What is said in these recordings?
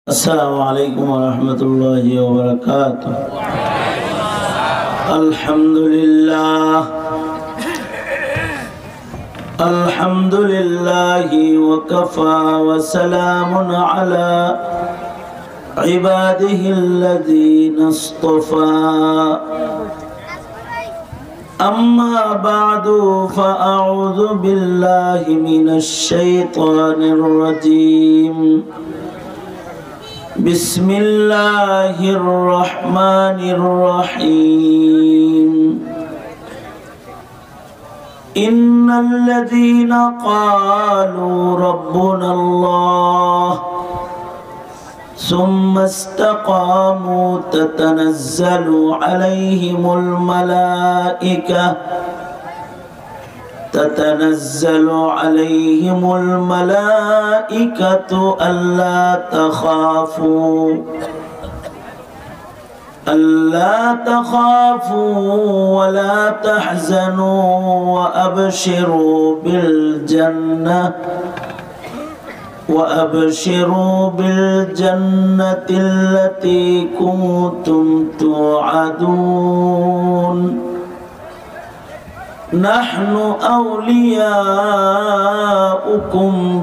السلام عليكم ورحمة الله وبركاته. الحمد لله وكفى وسلام على عباده الذين اصطفى. أما بعد فأعوذ بالله من الشيطان الرجيم. بسم الله الرحمن الرحيم. إن الذين قالوا ربنا الله ثم استقاموا تتنزل عليهم الملائكة ألا تخافوا ولا تحزنوا وأبشروا بالجنة التي كنتم توعدون. نحن أولياؤكم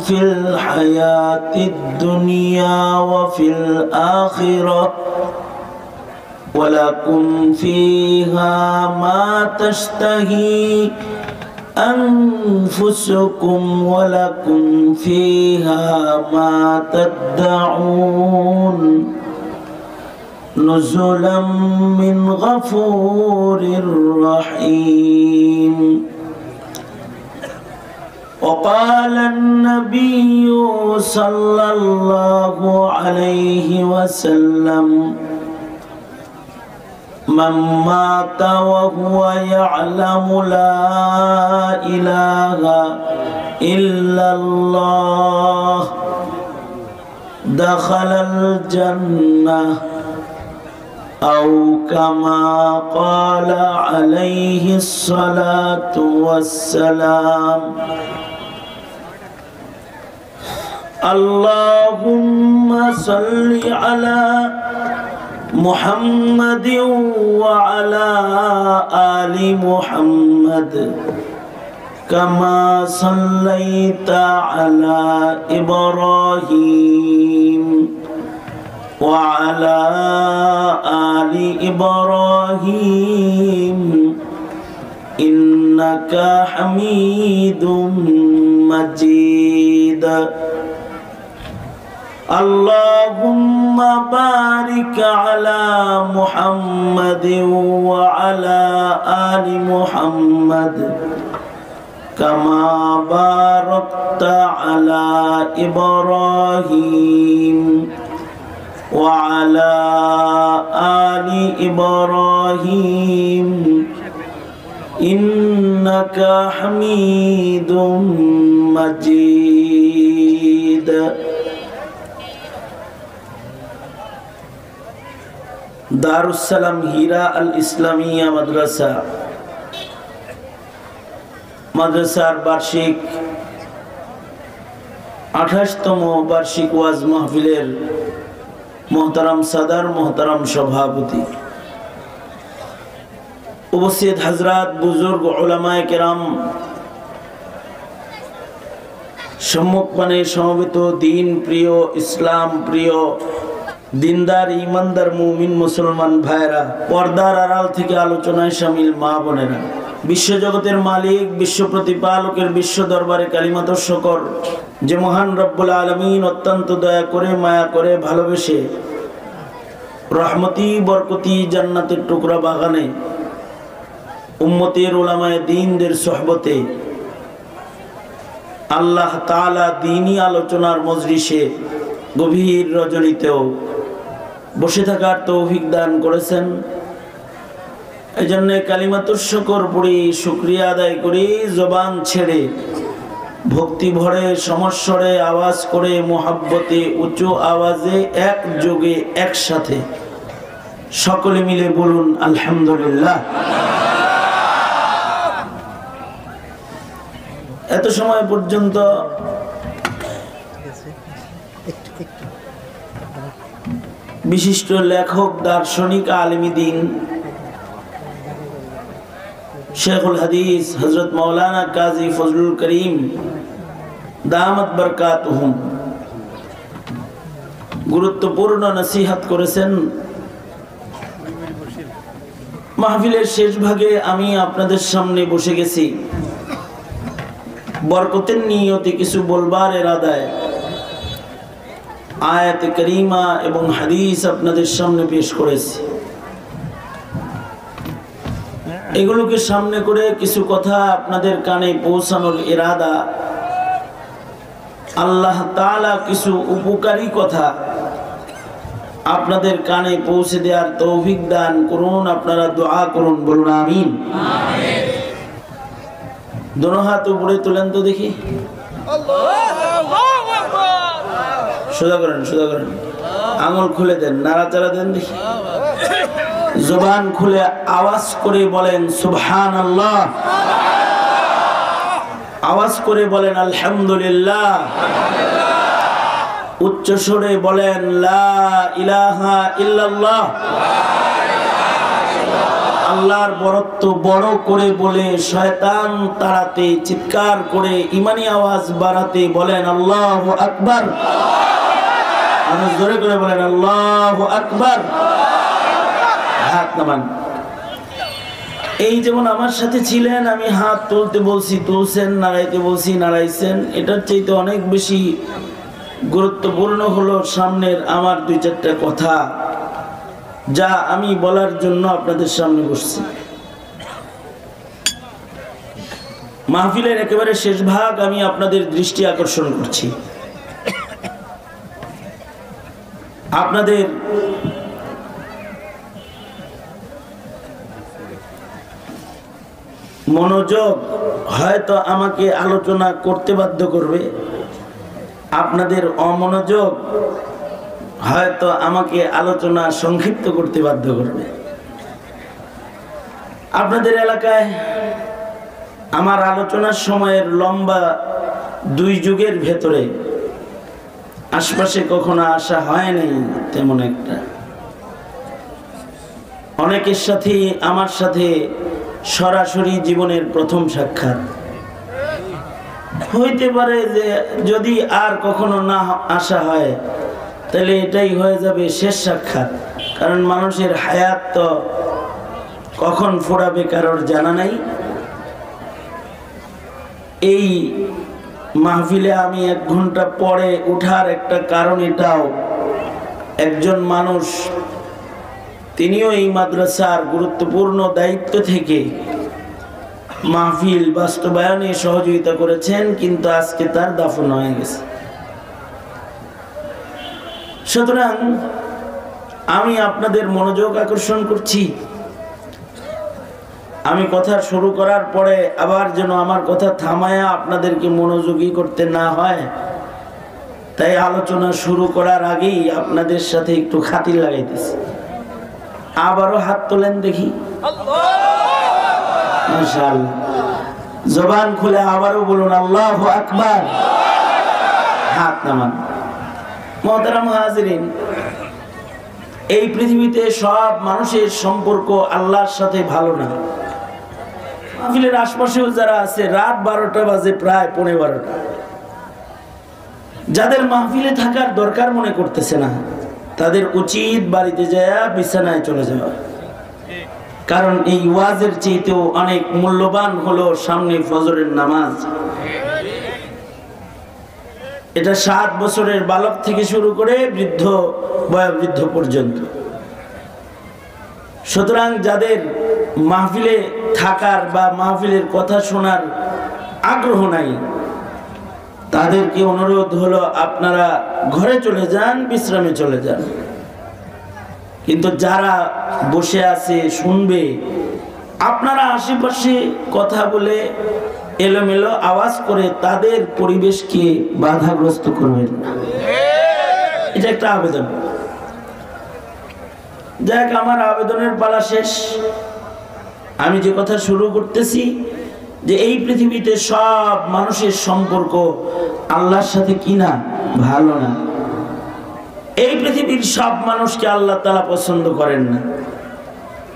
في الحياة الدنيا وفي الآخرة ولكم فيها ما تشتهي أنفسكم ولكم فيها ما تدعون نزلا من غفور رحيم. وقال النبي صلى الله عليه وسلم: من مات وهو يعلم لا إله إلا الله دخل الجنة أو كما قال عليه الصلاة والسلام. اللهم صل على محمد وعلى آل محمد كما صليت على إبراهيم وعلى آل إبراهيم إنك حميد مجيد. اللهم بارك على محمد وعلى آل محمد كما باركت على إبراهيم وعلى آل إبراهيم إنك حميد مجيد. দারুসসালাম হীরা আল ইসলামিয়া মাদ্রাসার বার্ষিক 28তম বার্ষিক ওয়াজ মাহফিলের মোহতারাম সাদার, মোহতারাম সভাপতি, উপস্থিত হযরত, বুজুর্গ, উলামায়ে কেরাম, সম্মুখপানে সমবেত দিন প্রিয়, ইসলাম প্রিয়, দিনদার, ইমানদার মুমিন মুসলমান ভাইরা, পর্দার আড়াল থেকে আলোচনায় শামিল মা বোনেরা, বিশ্বজগতের মালিক, বিশ্ব প্রতিপালকের বিশ্ব দরবারে কালিমাত শকর যে মহান রব্বুল আলামিন অত্যন্ত দয়া করে, মায়া করে, ভালোবেসে রহমতি বরকতি জান্নাতের টুকরা বাগানে উম্মতের উলামায়ে দ্বীনদের সোহবতে আল্লাহ তাআলা দ্বীনি আলোচনার মজলিসে গভীর রজনীতেও বসে থাকার তৌফিক দান করেছেন। এই জন্য কালিমাতুশ শুকর পড়ি, শুকরিয়া আদায় করি, জবান ছেড়ে ভক্তি ভরে সমস্বরে আওয়াজ করে মোহাব্বতে উঁচু আওয়াজে একযোগে একসাথে সকলে মিলে বলুন আলহামদুলিল্লাহ। এত সময় পর্যন্ত বিশিষ্ট লেখক, দার্শনিক, আলেমী দ্বীন শেখুল হাদিস হযরত মাওলানা কাজী ফজলুল করিম দামাত বরকাতুহুম গুরুত্বপূর্ণ নসিহত করেছেন। মাহফিলের শেষ ভাগে আমি আপনাদের সামনে বসে গেছি বরকতের নিয়তে কিছু বলবার ইরাদায়। আয়াত কারীমা এবং হাদিস আপনাদের সামনে পেশ করেছি। এগুলোকে সামনে করে কিছু কথা আপনাদের কানে পৌঁছানোর ইরাদা। আল্লাহ তাআলা কিছু উপকারী কথা আপনাদের কানে পৌঁছে দেওয়ার তৌফিক দান করুন। আপনারা দোয়া করুন, বলুন আমিন। দোনো হাত উপরে তুলেন তো দেখি, সোজা করেন, সোজা করেন, আঙুল খুলে দেন, নাড়াচাড়া দেন দেখি। জবান খুলে আওয়াজ করে বলেন সুবহানাল্লাহ, আওয়াজ করে বলেন আলহামদুলিল্লাহ, উচ্চ স্বরে বলেন লা ইলাহা ইল্লাল্লাহ। আল্লাহর বরত্ব বড় করে বলে শয়তান তাড়াতে চিৎকার করে ইমানি আওয়াজ বাড়াতে বলেন আল্লাহু আকবার। আরো জোরে করে বলেন আল্লাহু আকবার। হাত নামান। এই যেমন আমার সাথে ছিলেন, আমি হাত তুলতে বলছি তুলছেন, নাড়াইতে বলছি নাড়াইছেন। এটার চাইতে অনেক বেশি গুরুত্বপূর্ণ হলো সামনের আমার দুই চারটা কথা, যা আমি বলার জন্য আপনাদের সামনে বসছি। মাহফিলের একেবারে শেষ ভাগ আমি আপনাদের দৃষ্টি আকর্ষণ করছি। আপনাদের মনোযোগ হয়তো আমাকে আলোচনা করতে বাধ্য করবে, আপনাদের অমনোযোগ হয়তো আমাকে আলোচনা সংক্ষিপ্ত করতে বাধ্য করবে। আপনাদের এলাকায় আমার আলোচনার সময়ের লম্বা 2 যুগের ভেতরে আশপাশে কখনো আসা হয় নাই তেমন একটা। অনেকের সাথে আমার সাথে সরাসরি জীবনের প্রথম সাক্ষাৎ। হইতে পারে যে যদি আর কখনো না আসা হয় তাহলে এটাই হয়ে যাবে শেষ সাক্ষাৎ, কারণ মানুষের হায়াত তো কখন ফুরাবে কারোর জানা নাই। এই মাহফিলে আমি 1 ঘন্টা পরে উঠার একটা কারণ এটাও, একজন মানুষ তিনিও এই মাদ্রাসার গুরুত্বপূর্ণ দায়িত্ব থেকে মাহফিল বাস্তবায়নে সহযোগিতা করেছেন, কিন্তু আজকে তার দাফন হয়ে গেছে। সুতরাং আমি আপনাদের মনোযোগ আকর্ষণ করছি। আমি কথা শুরু করার পরে আবার যেন আমার কথা থামায়া আপনাদেরকে মনোযোগী করতে না হয়, তাই আলোচনা শুরু করার আগেই আপনাদের সাথে একটু খাতির লাগাইতেছি। আবারও হাত তোলেন দেখি, মাশাআল্লাহ। জবান খুলে আবারও বলুন আল্লাহু আকবার। হাত নামান। মুহতারাম হাজিরিন, এই পৃথিবীতে সব মানুষের সম্পর্ক আল্লাহর সাথে ভালো না। মাহফিলের আশপাশেও যারা আছে, রাত 12টা বাজে, প্রায় 12:15, যাদের মাহফিলে থাকার দরকার মনে করতেছে না, তাদের উচিত বাড়িতে যায় বিছানায় চলে যাওয়া। কারণ এই ওয়াজের চেয়েতেও অনেক মূল্যবান হলো সামনে ফজরের নামাজ। এটা 7 বছরের বালক থেকে শুরু করে বৃদ্ধ, বয়োবৃদ্ধ পর্যন্ত। সুতরাং যাদের মাহফিলে থাকার বা মাহফিলের কথা শোনার আগ্রহ নাই, তাদেরকে অনুরোধ হলো আপনারা ঘরে চলে যান, বিশ্রামে চলে যান। কিন্তু যারা বসে আছে শুনবে, আপনারা আশেপাশে কথা বলে এলোমেলো আওয়াজ করে তাদের পরিবেশকে বাধাগ্রস্ত করবেন না। এটা একটা আবেদন। যাক, আমার আবেদনের পালা শেষ। আমি যে কথা শুরু করতেছি যে এই পৃথিবীতে সব মানুষের সম্পর্ক আল্লাহর সাথে কিনা ভালো না। এই পৃথিবীর সব মানুষকে আল্লাহ তাআলা পছন্দ করেন না।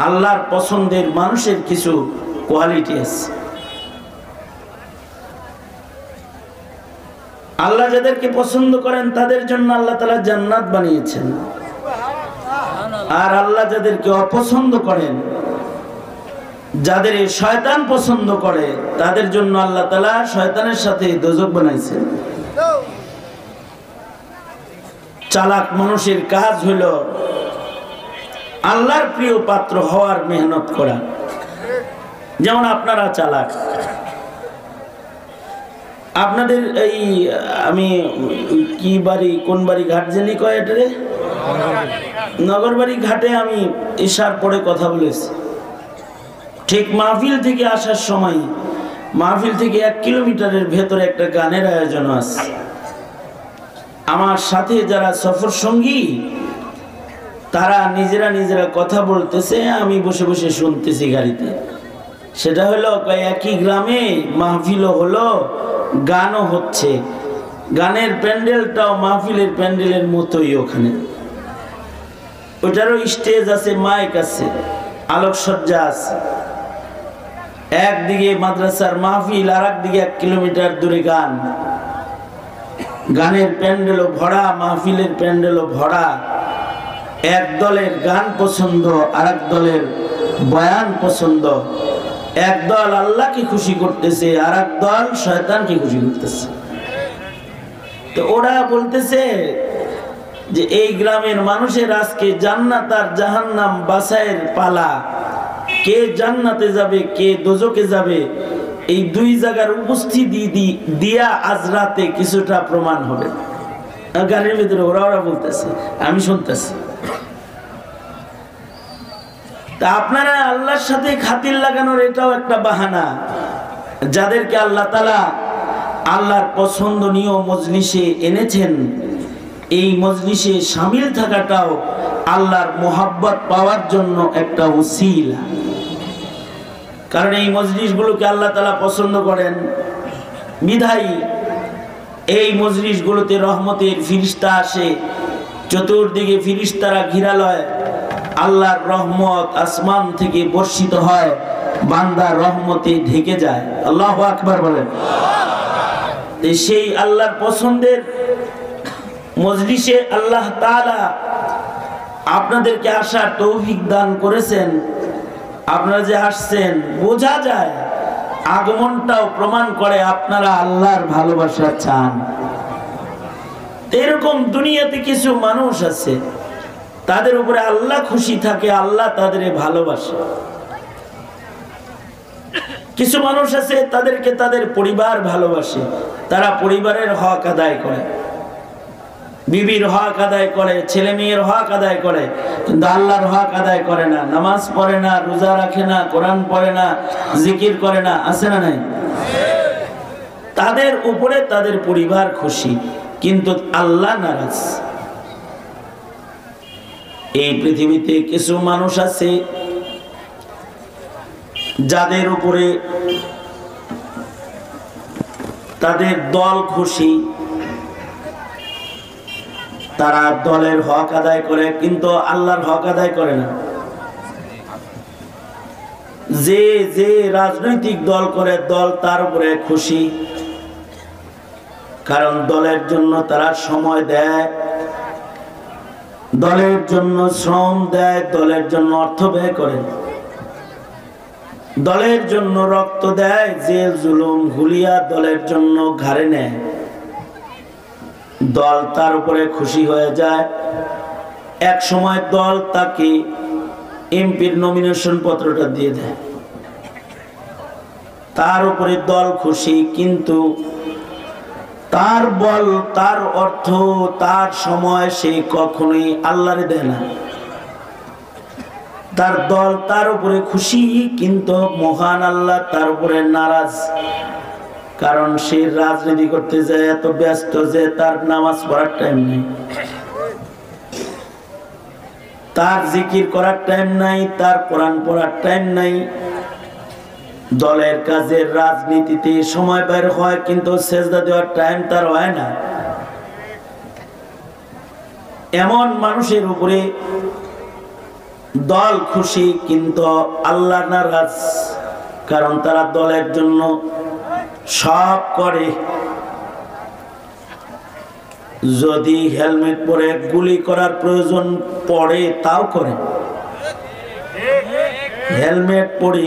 আল্লাহর পছন্দের মানুষের কিছু কোয়ালিটি আছে। আল্লাহ যাদেরকে পছন্দ করেন তাদের জন্য আল্লাহ তাআলা জান্নাত বানিয়েছেন, আর আল্লাহ যাদেরকে অপছন্দ করেন, যাদের শয়তান পছন্দ করে, তাদের জন্য আল্লাহ তাআলা শয়তানের সাথে দোজখ বানাইছেন। চালাক মানুষের কাজ হলো আল্লাহর প্রিয় পাত্র হওয়ার মেহনত করা। যেমন আপনারা চালাক, আপনাদের এই আমি কি বাড়ি কোন বাড়ি ঘাট জানি কয় এটারে নগরবাড়ি ঘাটে আমি ইশার পরে কথা বলেছি। ঠিক মাহফিল থেকে আসার সময় মাহফিল থেকে 1 কিলোমিটারের ভেতরে একটা গানের আয়োজন আছে। আমার সাথে যারা সফর সঙ্গী তারা নিজেরা কথা বলতেছে, আমি বসে বসে শুনতেছি গাড়িতে। সেটা হলো একই গ্রামে মাহফিলও হলো, গানও হচ্ছে। গানের প্যান্ডেলটাও মাহফিলের প্যান্ডেলের মতোই, ওখানে ওটারও স্টেজ আছে, মাইক আছে, আলোকসজ্জা আছে। একদিকে মাদ্রাসার মাহফিল, আর একদিকে 1 কিলোমিটার দূরে গান। গানের প্যান্ডেলও ভরা, মাহফিলের প্যান্ডেলও ভরা। এক দলের গান পছন্দ, আর এক দলের বয়ান পছন্দ। এক দল আল্লাহকে খুশি করতেছে, আর এক দল শয়তানকে খুশি করতেছে। তো ওরা বলতেছে যে এই গ্রামের মানুষের আজকে জান্নাত আর জাহান্নাম বাছাইয়ের পালা। কে জান্নাতে যাবে, কে দোজখে যাবে, এই দুই জায়গার উপস্থিতি দিয়া আজ রাতে কিছুটা প্রমাণ হবে। গাড়ির ভিতরে ওরা বলতেছে, আমি শুনতেছি। তা আপনারা আল্লাহর সাথে খাতির লাগানোর এটাও একটা বাহানা। যাদেরকে আল্লাহ তাআলা আল্লাহর পছন্দনীয় মজলিসে এনেছেন, এই মজলিসে শামিল থাকাটাও আল্লাহর মোহাব্বত পাওয়ার জন্য একটা ওসিলা। কারণ এই মজলিসগুলোকে আল্লাহ তাআলা পছন্দ করেন বিধায় এই মজলিসগুলোতে রহমতের ফিরিস্তা আসে, চতুর্দিকে ফিরিস্তারা ঘিরালয়, আল্লাহর রহমত আসমান থেকে বর্ষিত হয়, বান্দা রহমতে ঢেকে যায়। আল্লাহু আকবার বলেন। সেই আল্লাহর পছন্দের মজলিসে আল্লাহ তাআলা আপনাদেরকে আসার তৌফিক দান করেছেন। আপনারা যে আসছেন, বোঝা যায় আগমনটাও প্রমাণ করে আপনারা আল্লাহর ভালোবাসা চান। এরকম দুনিয়াতে কিছু মানুষ আছে, তাদের উপরে আল্লাহ খুশি থাকে, আল্লাহ তাদের ভালোবাসে। কিছু মানুষ আছে তাদেরকে তাদের পরিবার ভালোবাসে, তারা পরিবারের হক আদায় করে, বিবির হক আদায় করে, ছেলে মেয়ের হক আদায় করে, কিন্তু আল্লাহর হক আদায় করে না। নামাজ পড়ে না, রোজা রাখে না, কোরআন পড়ে না, জিকির করে না, আছে না নাই? তাদের উপরে তাদের পরিবার খুশি, কিন্তু আল্লাহ নারাজ। এই পৃথিবীতে কিছু মানুষ আছে যাদের উপরে তাদের দল খুশি, তারা দলের হক আদায় করে, কিন্তু আল্লাহর হক আদায় করে না। যে যে রাজনৈতিক দল করে, দল তার উপরে খুশি, কারণ দলের জন্য তারা সময় দেয়, দলের জন্য শ্রম দেয়, দলের জন্য অর্থ ব্যয় করে, দলের জন্য রক্ত দেয়, জেল জুলুম হুলিয়া দলের জন্য ঘাড়ে নেয়। দল তার উপরে খুশি হয়ে যায়। এক সময় দল তাকে এমপির নমিনেশন পত্রটা দিয়ে দেয়, তার উপরে দল খুশি, কিন্তু তার বল, তার অর্থ, তার সময় সে কখনোই আল্লাহরে দেয় না। তার দল তার উপরে খুশি, কিন্তু মহান আল্লাহ তার উপরে নারাজ, কারণ সে রাজনীতি করতে যায় এত ব্যস্ত যে তার নামাজ পড়ার টাইম নেই, তার জিকির করার টাইম নাই, তার কোরআন পড়ার টাইম নাই। দলের কাজের রাজনীতিতে সময় বের হয়, কিন্তু সেজদা দেওয়ার টাইম তার হয় না। এমন মানুষের উপরে দল খুশি কিন্তু আল্লাহ নারাজ, কারণ তারা দলের জন্য সব করে। যদি হেলমেট পরে গুলি করার প্রয়োজন পড়ে তাও করে, হেলমেট পরে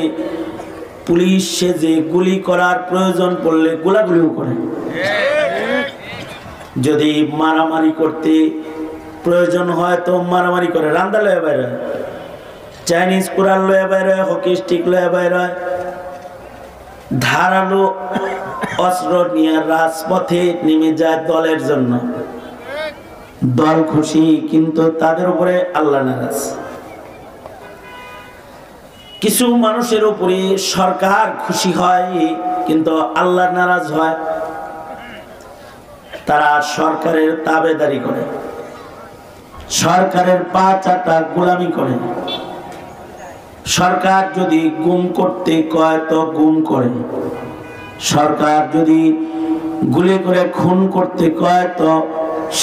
পুলিশ সেজে গুলি করার প্রয়োজন পড়লে গোলাগুলিও করে। যদি মারামারি করতে প্রয়োজন হয় তো মারামারি করে, রান্দা লয়ে বাইরে, চাইনিজ কুড়াল লয়ে বাইরে, হকি স্টিক লয়ে বাইরে, ধারালো অস্ত্র নিয়ে রাজপথে নেমে যায় দলের জন্য। দল খুশি কিন্তু তাদের উপরে আল্লাহ নারাজ। কিছু মানুষের উপরে সরকার খুশি হয় কিন্তু আল্লাহ নারাজ হয়। তারা সরকারের তাবেদারি করে, সরকারের পা চাটা গোলামি করে। সরকার যদি গুম করতে কয় তো গুম করে, সরকার যদি গুলি করে খুন করতে কয় তো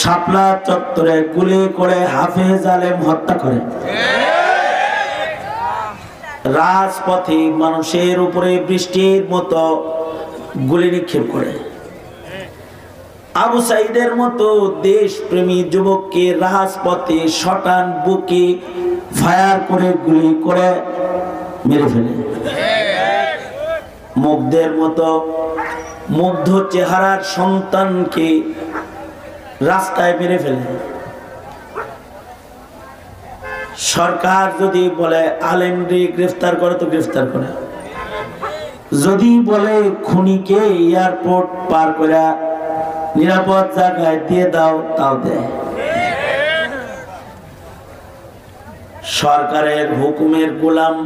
শাপলা চত্বরে গুলি করে হাফেজ আলেম হত্যা করে। রাজপথে মানুষের উপরে বৃষ্টির মতো গুলি নিক্ষেপ করে। আবু সাইদের মতো দেশপ্রেমী যুবককে রাজপথে শটান বুকে ফায়ার করে গুলি করে মেরে ফেলে। মুগ্ধের মতো মুগ্ধ চেহারার সন্তানকে রাস্তায় মেরে ফেলে। সরকার যদি বলে আলেমকে গ্রেফতার করে তো গ্রেফতার করে, যদি বলে খুনিকে এয়ারপোর্ট পার করে নিরাপদ জায়গায় দিয়ে দাও তাও দেয়। সরকারের হুকুমের গোলাম,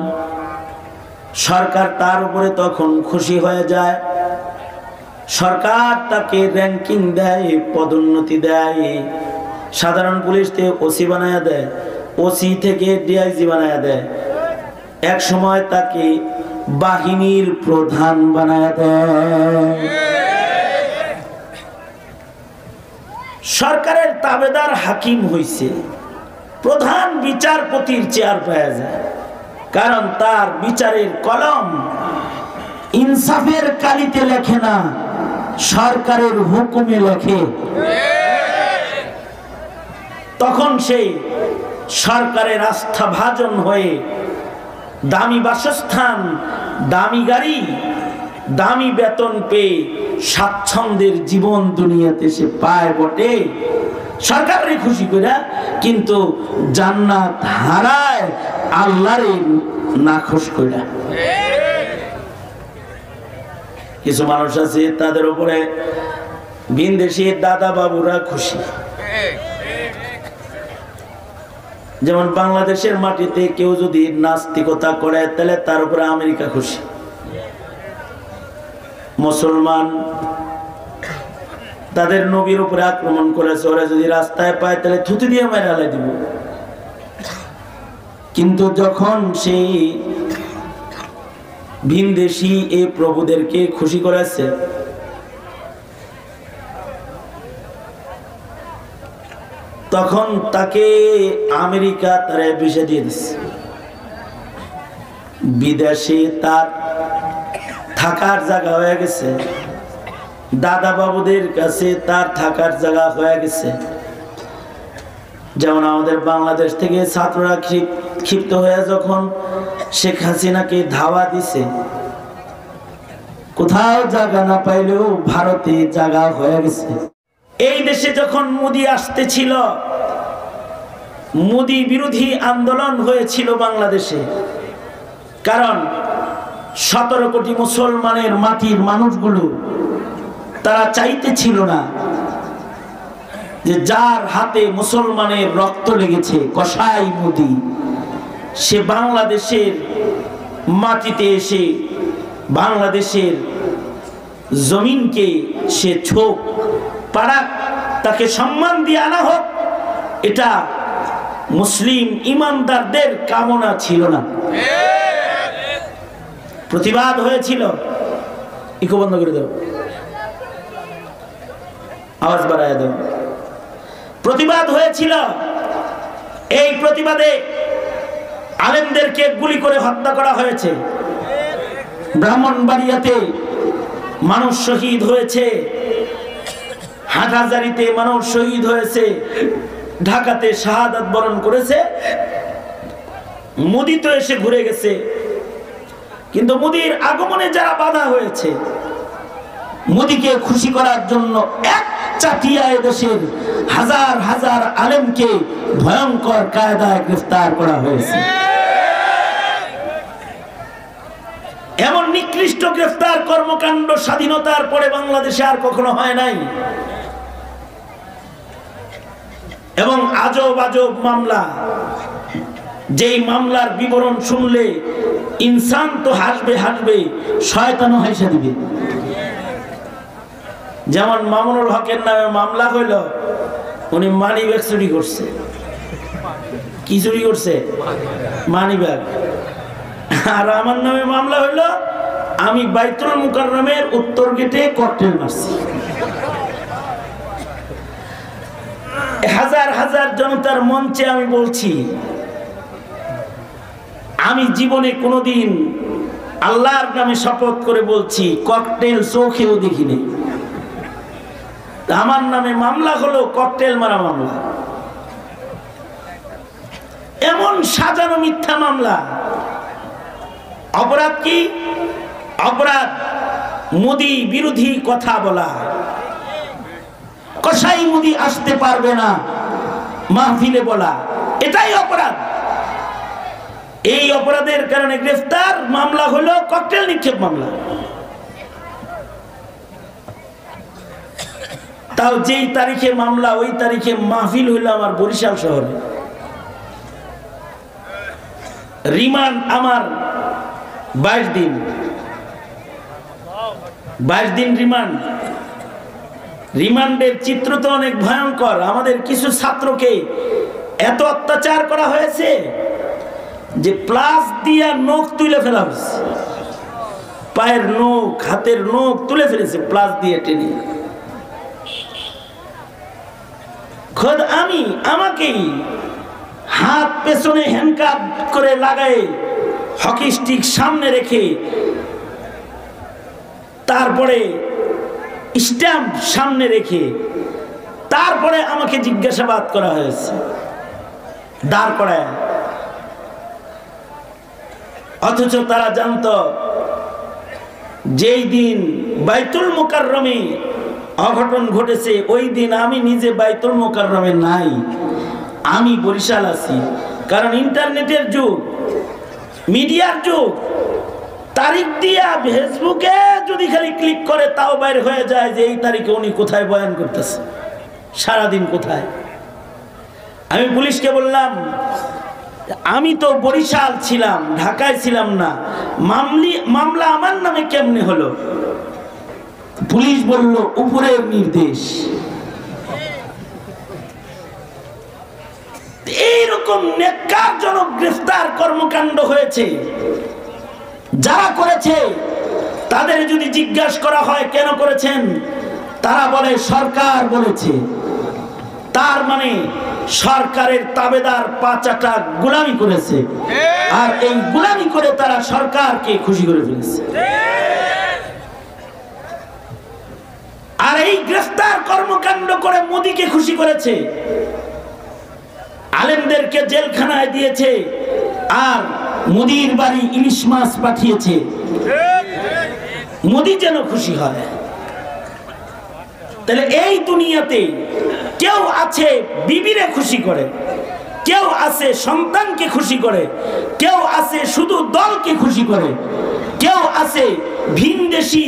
সরকার তার উপরে তখন খুশি হয়ে যায়। সরকার তাকে র্যাঙ্কিং দেয়, পদোন্নতি দেয়, সাধারণ পুলিশ থেকে ওসি বানায় দেয়, ওসি থেকে ডিআইজি বানায় দেয়, এক সময় তাকে বাহিনীর প্রধান বানায় দেয়। সরকারের তাবেদার হাকিম হইছে, প্রধান বিচারপতির চেয়ার পাওয়া যায়, কারণ তার বিচারের কলম ইনসাফের কালিতে লেখে না, সরকারের হুকুমে লেখে। তখন সেই সরকারের আস্থাভাজন হয়ে দামি বাসস্থান, দামি গাড়ি, দামি বেতন পেয়ে স্বাচ্ছন্দ্যের জীবন দুনিয়াতে সে পায় বটে, সরকারের খুশি করে, কিন্তু জান্নাত হারায় আল্লাহরে নাখোশ করে। কিছু মানুষ আছে তাদের উপরে ভিনদেশী দাদা বাবুরা খুশি। যেমন বাংলাদেশের মাটিতে কেউ যদি নাস্তিকতা করে তাহলে তার উপরে আমেরিকা খুশি। মুসলমান তাদের নবীর উপরে আক্রমণ করেছে, ওরা যদি রাস্তায় পায় তাহলে থুতু দিয়ে মেরে ফেলে দিব। কিন্তু যখন সেই ভিনদেশী এই প্রভুদেরকে খুশি করেছে, তখন তাকে আমেরিকা তারা ভিসা দিয়ে দিচ্ছে। বিদেশে তার থাকার জায়গা হয়ে গেছে, দাদা বাবুদের কাছে তার থাকার জায়গা হয়ে গেছে। যেমন আমাদের বাংলাদেশ থেকে ছাত্ররা ক্ষিপ্ত হয়ে যখন শেখ হাসিনাকে ধাওয়া দিছে, কোথাও জায়গা না পাইলেও ভারতে জায়গা হয়ে গেছে। এই দেশে যখন মোদি আসতেছিল, মোদি বিরোধী আন্দোলন হয়েছিল বাংলাদেশে, কারণ 17 কোটি মুসলমানের মাটির মানুষগুলো তারা চাইতেছিল না যে যার হাতে মুসলমানের রক্ত লেগেছে, কসাই মোদি, সে বাংলাদেশের মাটিতে এসে বাংলাদেশের জমিনকে সে ছোক পাড়াক, তাকে সম্মান দিয়ে আনা হোক, এটা মুসলিম ইমানদারদের কামনা ছিল না। প্রতিবাদ হয়েছিল, ইকো বন্ধ করে দাও, আওয়াজ বাড়ায় দাও। প্রতিবাদ হয়েছিল, এই প্রতিবাদে আলেমদেরকে গুলি করে হত্যা করা হয়েছে। ব্রাহ্মণবাড়িয়াতে মানুষ শহীদ হয়েছে, হাটহাজারীতে মানুষ শহীদ হয়েছে, ঢাকাতে শাহাদাত বরণ করেছে। মোদি তো এসে ঘুরে গেছে, কিন্তু মোদির আগমনে যারা বাধা হয়েছে, মোদিকে খুশি করার জন্য এক চাটিয়ায় দেশের হাজার হাজার আলেমকে ভয়ঙ্কর কায়দায় গ্রেফতার করা হয়েছে। এমন নিকৃষ্ট গ্রেফতার কর্মকাণ্ড স্বাধীনতার পরে বাংলাদেশে আর কখনো হয় নাই। এবং আজব আজব মামলা, যেই মামলার বিবরণ শুনলে ইনসান তো হাসবে হাসবে, শয়তানও হাসা দিবে। যেমন মামুনুল হকের নামে মামলা হইল, উনি মানি ব্যাগ চুরি করছে। কি চুরি করছে? Money bag. আর আমার নামে মামলা হইল, আমি বাইতুল মুকাররমের উত্তর গেটে ককটেল মারছি। হাজার হাজার জনতার মঞ্চে আমি বলছি, আমি জীবনে কোনোদিন আল্লাহর নামে শপথ করে বলছি ককটেল চোখেও দেখিনি। আমার নামে মামলা হলো ককটেল মারা মামলা। এমন সাজানো মিথ্যা মামলা। অপরাধ কি? অপরাধ মোদি বিরোধী কথা বলা। কসাই মোদি আসতে পারবে না মাহফিলে বলা, এটাই অপরাধ। এই অপরাধের কারণে গ্রেফতার। মামলা হলো ককটেল নিক্ষেপ মামলা। তাও যেই তারিখে মামলা, ওই তারিখে মাহফিল হইল আমার বরিশাল শহরে। রিমান্ড আমার 22 দিন। 22 দিন রিমান্ড। রিমান্ডের চিত্র তো অনেক ভয়ঙ্কর। আমাদের কিছু ছাত্রকে এত অত্যাচার করা হয়েছে যে প্লাস দিয়া নখ তুলে ফেলা হয়েছে। পায়ের নখ, হাতের নখ তুলে ফেলেছে প্লাস দিয়ে টেনে। খোদ আমাকেই হাত পেছনে হ্যান্ডকাপ করে লাগায়, হকি স্টিক সামনে রেখে, তারপরে স্ট্যাম্প সামনে রেখে, তারপরে আমাকে জিজ্ঞাসাবাদ করা হয়েছে দাঁড় করায়। অথচ তারা জানতো যেই দিন বাইতুল মুকাররমে অঘটন ঘটেছে, ওই দিন আমি নিজে বাইতুল মুকাররমে নাই, আমি বরিশাল আছি। কারণ ইন্টারনেটের যুগ, মিডিয়ার যুগ। তারিখ দিয়া ফেসবুকে যদি খালি ক্লিক করে তাও বাইরে হয়ে যায় যে এই তারিখে উনি কোথায় বয়ান করতেছে, সারাদিন কোথায়। আমি পুলিশকে বললাম, আমি তো বরিশাল ছিলাম, ঢাকায় ছিলাম না, মামলা আমার নামে কেমনে হলো? পুলিশ বলল উপরের নির্দেশ। এইরকম নেককারজনক গ্রেফতার কর্মকাণ্ড হয়েছে। যারা করেছে তাদের যদি জিজ্ঞাসা করা হয় কেন করেছেন, তারা বলে সরকার বলেছে। তার মানে সরকারের তাবেদার পাঁচাটা গোলামি করেছে, আর এই গোলামি করে তারা সরকারকে খুশি করে ফেলেছে। আর এই গ্রেফতার কর্মকাণ্ড করে মোদিকে খুশি করেছে, আলেমদেরকে জেলখানায় দিয়েছে, আর মোদির বাড়ি ইলিশ মাছ পাঠিয়েছে। মোদি যেন খুশি হয়। তাহলে এই দুনিয়াতে কেউ আছে বিবিরে খুশি করে, কেউ আছে সন্তানকে খুশি করে, কেউ আছে শুধু দলকে খুশি করে, কেউ আছে ভিনদেশী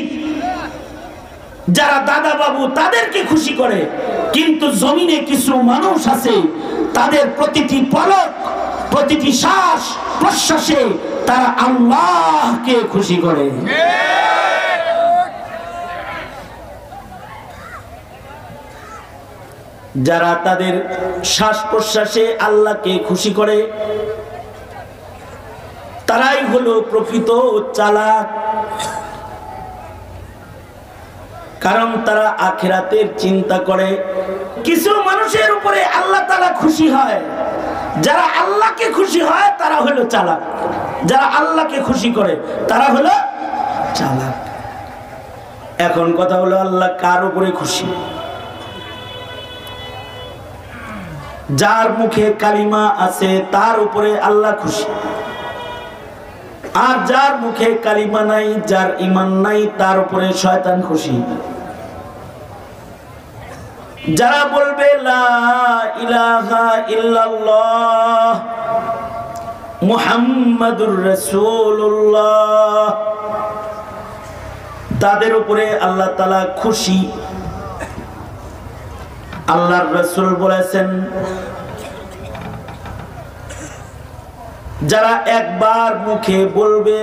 যারা দাদা বাবু তাদেরকে খুশি করে। কিন্তু জমিনে কিছু মানুষ আছে, তাদের প্রতিটি পলক, প্রতিটি শ্বাস প্রশ্বাসে তারা আল্লাহকে খুশি করে। যারা তাদের শ্বাস প্রশ্বাসে আল্লাহকে খুশি করে, তারাই হলো প্রকৃত চালাক। কারণ তারা আখিরাতের চিন্তা করে। কিছু মানুষের উপরে আল্লাহ তাআলা খুশি হয় যারা আল্লাহকে খুশি হয় তারা হলো চালাক, যারা আল্লাহকে খুশি করে তারা হলো চালাক। এখন কথা হলো আল্লাহ কার উপরে খুশি? যার মুখে কালিমা আছে তার উপরে আল্লাহ খুশি, আর যার মুখে কালিমা নাই, যার ঈমান নাই, তার উপরে শয়তান খুশি। যারা বলবে লা ইলাহা ইল্লাল্লাহ মুহাম্মাদুর রাসূলুল্লাহ, তাদের উপরে আল্লাহ তাআলা খুশি। আল্লাহর রাসূল বলেছেন, যারা একবার মুখে বলবে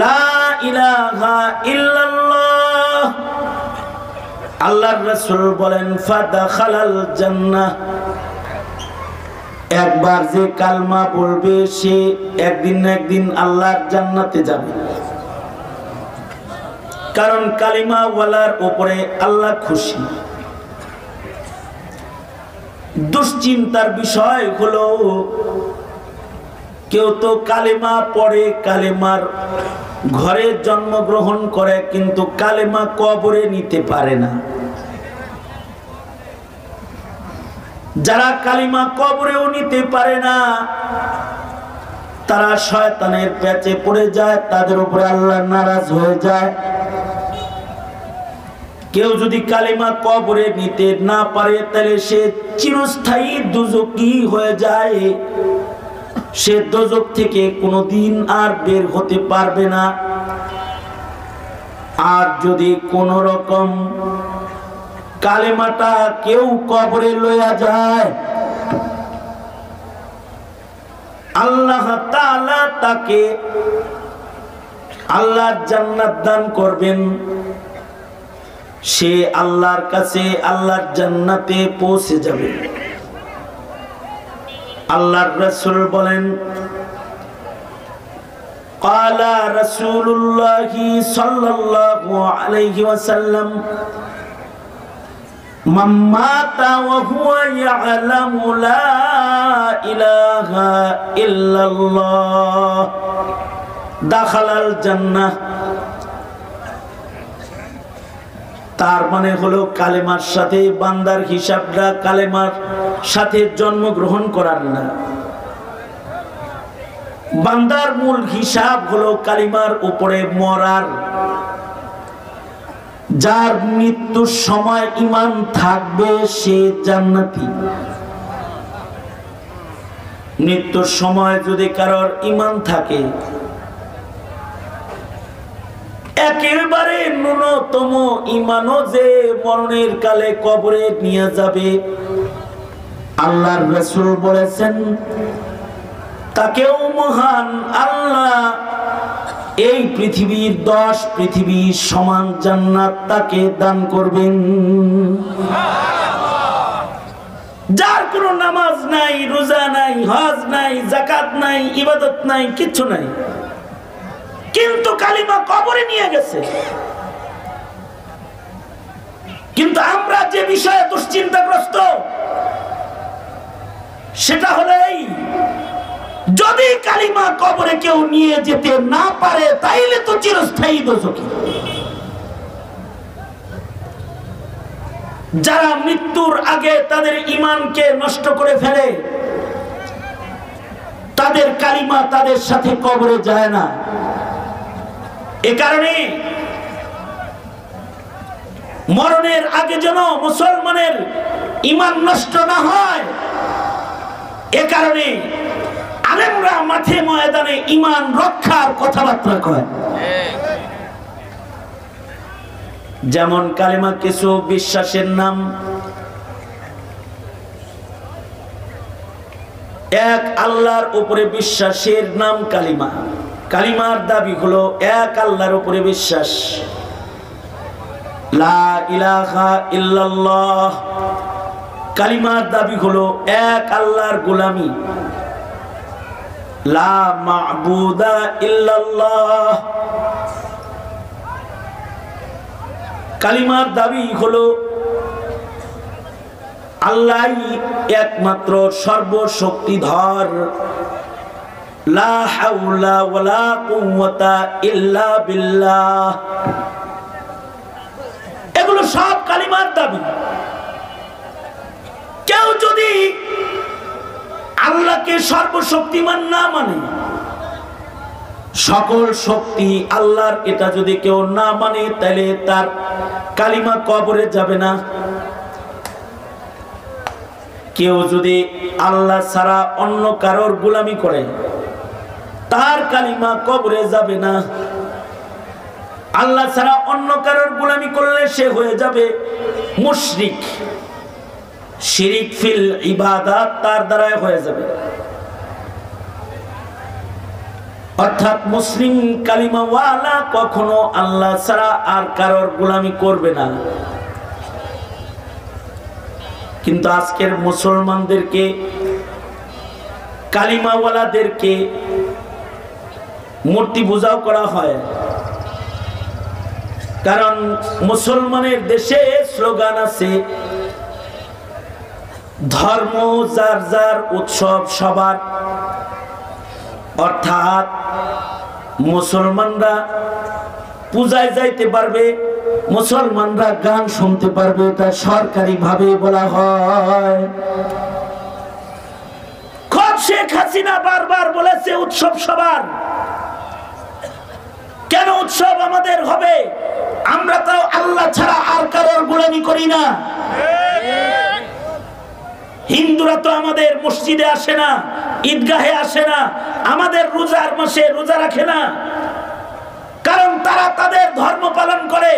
লা ইলাহা ইল্লাল্লাহ, আল্লাহর রাসূল বলেন ফাদাখালাল জান্নাহ, একবার যে কালমা বলবে সে একদিন না একদিন আল্লাহর জান্নাতে যাবে। কারণ কালিমা ওয়ালার উপরে আল্লাহ খুশি। দুশ্চিন্তার বিষয় হলো কেউ তো কালেমা পড়ে, কালেমার ঘরে জন্মগ্রহণ করে, কিন্তু কালেমা কবরে নিতে পারে না। যারা কালিমা কবরেও নিতে পারে না তারা শয়তানের প্যাচে পড়ে যায়, তাদের উপরে আল্লাহ নারাজ হয়ে যায়। কেউ যদি কালিমা কবরে নিতে না পারে তাহলে সে চিরস্থায়ী দোজখী হয়ে যায়, সে দোজখ থেকে কোনোদিন আর বের হতে পারবে না। আর যদি কোন রকম কালেমাটা কেউ কবরে লইয়া যায়, আল্লাহ তাআলা তাকে আল্লাহর জান্নাত দান করবেন। সে আল্লাহর কাছে আল্লাহর জান্নাতে পৌঁছে যাবে। আল্লাহর রাসূল বলেন, ক্বালা রাসূলুল্লাহ সাল্লাল্লাহু আলাইহি ওয়াসাল্লাম, মান মাতা ওয়া হুয়া ইয়ালামু লা ইলাহা ইল্লাল্লাহ দাখালাল জান্নাহ। তার মানে হলো কালেমার সাথে বান্দার হিসাবটা কালেমার সাথে জন্মগ্রহণ করার না। বান্দার মূল হিসাব হলো কালিমার উপরে মরার। যার মৃত্যুর সময় ঈমান থাকবে সে জান্নাতি। মৃত্যুর সময় যদি কারোর ঈমান থাকে, একেবারে ন্যূনতম ঈমানও যে মরণের কালে কবরে নিয়ে যাবে, আল্লাহর রাসূল বলেছেন তাকেও মহান আল্লাহ এই পৃথিবীর 10 পৃথিবী সমান জান্নাত তাকে দান করবেন। যার কোনো নামাজ নাই, রোজা নাই, হজ নাই, যাকাত নাই, ইবাদত নাই, কিচ্ছু নাই, কিন্তু কালিমা কবরে নিয়ে গেছে। কিন্তু আমরা যে বিষয়ে দুশ্চিন্তাগ্রস্ত সেটা হলো এই, যদি কালিমা কবরে কেউ নিয়ে যেতে না পারে তাইলে তো চিরস্থায়ী দোজখী। যারা মৃত্যুর আগে তাদের ঈমানকে নষ্ট করে ফেলে, তাদের কালিমা তাদের সাথে কবরে যায় না। এ কারণে মরণের আগে যেন মুসলমানের ঈমান নষ্ট না হয়, এ কারণে আলেমরা মাঠে ময়দানে ঈমান রক্ষার কথাবার্তা কয়। যেমন কালেমা কিছু বিশ্বাসের নাম। এক আল্লাহর উপরে বিশ্বাসের নাম কালিমা। কালিমার দাবি হলো এক আল্লাহর উপরে বিশ্বাস। লা ইলাহা ইল্লাল্লাহ কালিমার দাবি হলো এক আল্লাহর গোলামি। লা মা'বুদা ইল্লাল্লাহ কালিমার দাবি হলো আল্লাহই একমাত্র সর্বশক্তিধর। লা হাওলা ওয়ালা কুওয়াতা ইল্লা বিল্লাহ। এগুলো সব কালিমার দাবি। কেউ যদি আল্লাহকে সর্বশক্তিমান না মানে, সকল শক্তি আল্লাহর, এটা যদি কেউ না মানে, তাহলে তার কালিমা কবরে যাবে না। কেউ যদি আল্লাহ ছাড়া অন্য কারোর গোলামি করে, তার কালিমা কবরে যাবে না। আল্লাহ ছাড়া অন্য কারোর গোলামি করলে সে হয়ে যাবে মুশরিক। শিরিক ফিল ইবাদাত তার দ্বারাই হয়ে যাবে। অর্থাৎ মুসলিম কালিমাওয়ালা কখনো আল্লাহ ছাড়া আর কারোর গোলামি করবে না। কিন্তু আজকের মুসলমানদেরকে, কালিমাওয়ালাদেরকে মূর্তি পূজাও করা হয়। কারণ মুসলমানের দেশে স্লোগান আছে, ধর্ম যার যার, উৎসব সবার। অর্থাৎ মুসলমানরা পূজায় যাইতে পারবে, মুসলমানরা গান শুনতে পারবে, এটা সরকারি ভাবে বলা হয়। শেখ হাসিনা বারবার বলেছে উৎসব সবার। কেন উৎসব আমাদের হবে? আমরা তো আল্লাহ ছাড়া আর কারোর গোলামি করি না। হিন্দুরা তো আমাদের মসজিদে আসে না, ঈদগাহে আসে না, আমাদের রোজার মাসে রোজা রাখে না, কারণ তারা তাদের ধর্ম পালন করে।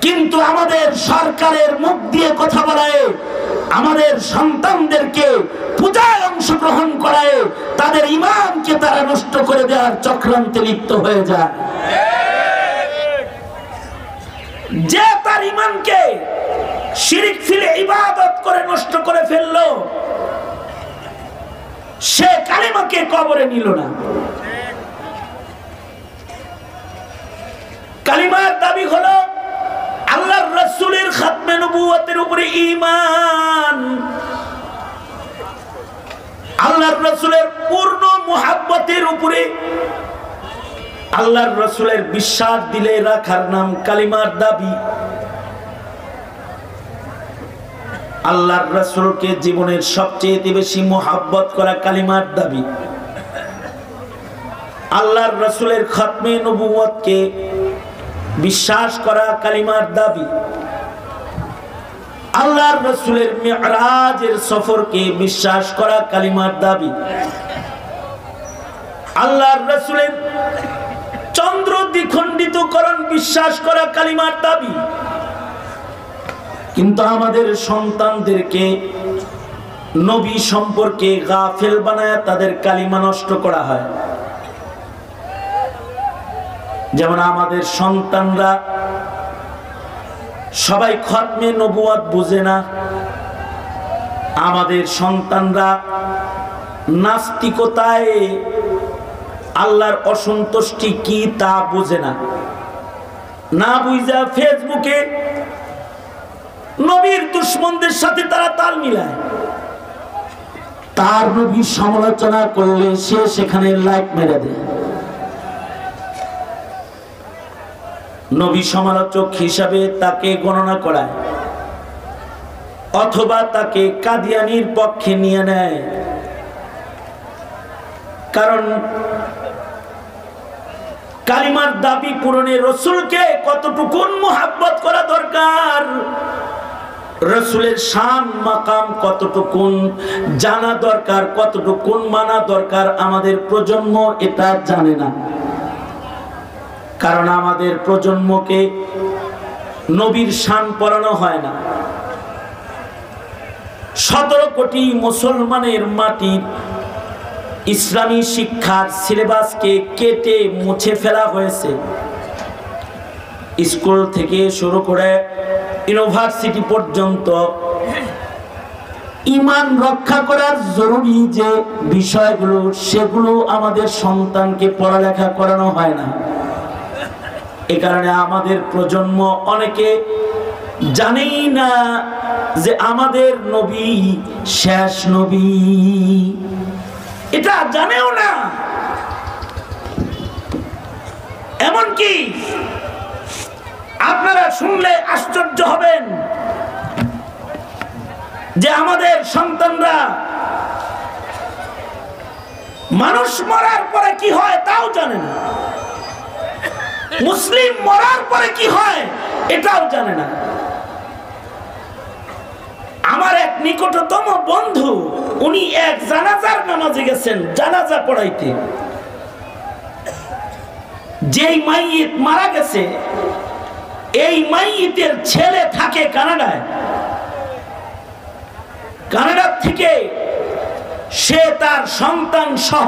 কিন্তু আমাদের সরকারের মুখ দিয়ে কথা বলায়, আমাদের সন্তানদেরকে পূজায় অংশগ্রহণ করায়, তাদের ইমানকে তারা নষ্ট করে দেওয়ার চক্রান্তে লিপ্ত হয়ে যায়। যে তার ইমানকে শিরিক ফিল ইবাদত করে নষ্ট করে ফেললো, সে কালিমাকে কবরে নিল না। কালিমার দাবি হলো আল্লাহর রাসূলের খাতমে নবুয়তের উপরে ঈমান, আল্লাহর রাসূলের পূর্ণ মুহাব্বতের উপরে আল্লাহর রাসূলের বিশ্বাস দিলে রাখার নাম কালিমার দাবি। আল্লাহর রাসূলকে জীবনের সবচেয়ে বেশি মুহাব্বত করা কালিমার দাবি। আল্লাহর রাসূলের খাতমে নবুয়তকে বিশ্বাস করা কালিমার দাবি। আল্লাহর রাসূলের মিরাজের সফরকে বিশ্বাস করা কালিমার দাবি। আল্লাহর রাসূলের চন্দ্র দ্বিখণ্ডিতকরণ বিশ্বাস করা কালিমার দাবি। কিন্তু আমাদের সন্তানদেরকে নবী সম্পর্কে গাফেল বানায় তাদের কালিমা নষ্ট করা হয়। যেমন আমাদের সন্তানরা সবাই খতমে নবুয়ত বুঝে না, আমাদের সন্তানরা নাস্তিকতায় আল্লাহর অসন্তুষ্টি কি তা বুঝে না। না বুঝা ফেসবুকে নবীর দুশমনদের সাথে তারা তাল মিলায়। তার নবীর সমালোচনা করলে সে সেখানে লাইক মেরে দেয়। নবী সমালোচক হিসাবে তাকে গণনা করায়, অথবা তাকে কাদিয়ানির পক্ষে নিয়ে নেয়। কারণ কালিমার দাবি পূরণে রসুলকে কতটুকু মুহাব্বত করা দরকার, রসুলের শান মাকাম কতটুকু জানা দরকার, কতটুকু মানা দরকার, আমাদের প্রজন্ম এটা জানে না। কারণ আমাদের প্রজন্মকে নবীর শান পড়ানো হয় না। 17 কোটি মুসলমানের মাটির ইসলামী শিক্ষার সিলেবাসকে কেটে মুছে ফেলা হয়েছে। স্কুল থেকে শুরু করে ইউনিভার্সিটি পর্যন্ত ঈমান রক্ষা করার জরুরি যে বিষয়গুলো, সেগুলো আমাদের সন্তানকে পড়ালেখা করানো হয় না। এ কারণে আমাদের প্রজন্ম অনেকে জানেই না যে আমাদের নবী শেষ নবী, এটা জানেও না। এমনকি আপনারা শুনলে আশ্চর্য হবেন যে আমাদের সন্তানরা মানুষ মরার পরে কি হয় তাও জানে না, মুসলিম মরার পরে কি হয় এটাও জানে না। আমার এক নিকটতম বন্ধু, উনি এক জানাজার নামাজে গেছেন, জানাজা পড়াইতে। যেই মাইয়িত মারা গেছে, এই মাইয়িতের ছেলে থাকে কানাডায়। কানাডা থেকে সে তার সন্তান সহ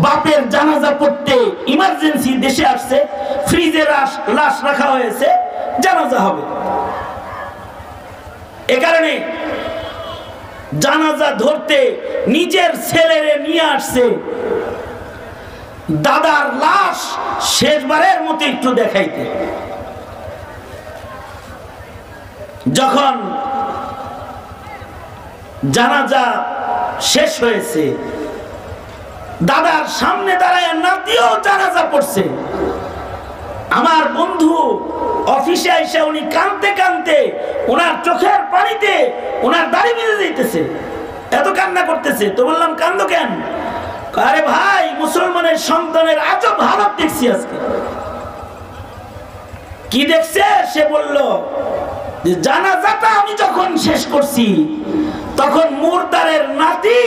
বাপের জানাজা পড়তে ইমার্জেন্সি দেশে আসছে। ফ্রিজে লাশ রাখা হয়েছে, জানাজা হবে। এ কারণে জানাজা ধরতে নিজের ছেলেরে নিয়ে আসছে, দাদার লাশ শেষবারের মতো একটু দেখাইতে। যখন জানাজা শেষ হয়েছে, দাদার সামনে দাঁড়ায় নাতিও জানাজা পড়ছে। আমার বন্ধু অফিসে এসে উনি কাঁদতে কাঁদতে, ওনার চোখের পানিতে ওনার দাড়ি বেঁধে দিতেছে, এত কান্না করতেছে। তো বললাম কান্দো কেন? আরে ভাই, মুসলমানের সন্তানের আজব হালত দেখছি আজকে। কি দেখছে? সে বলল যে জানাজাটা আমি যখন শেষ করছি, তখন মুরদারের নাতি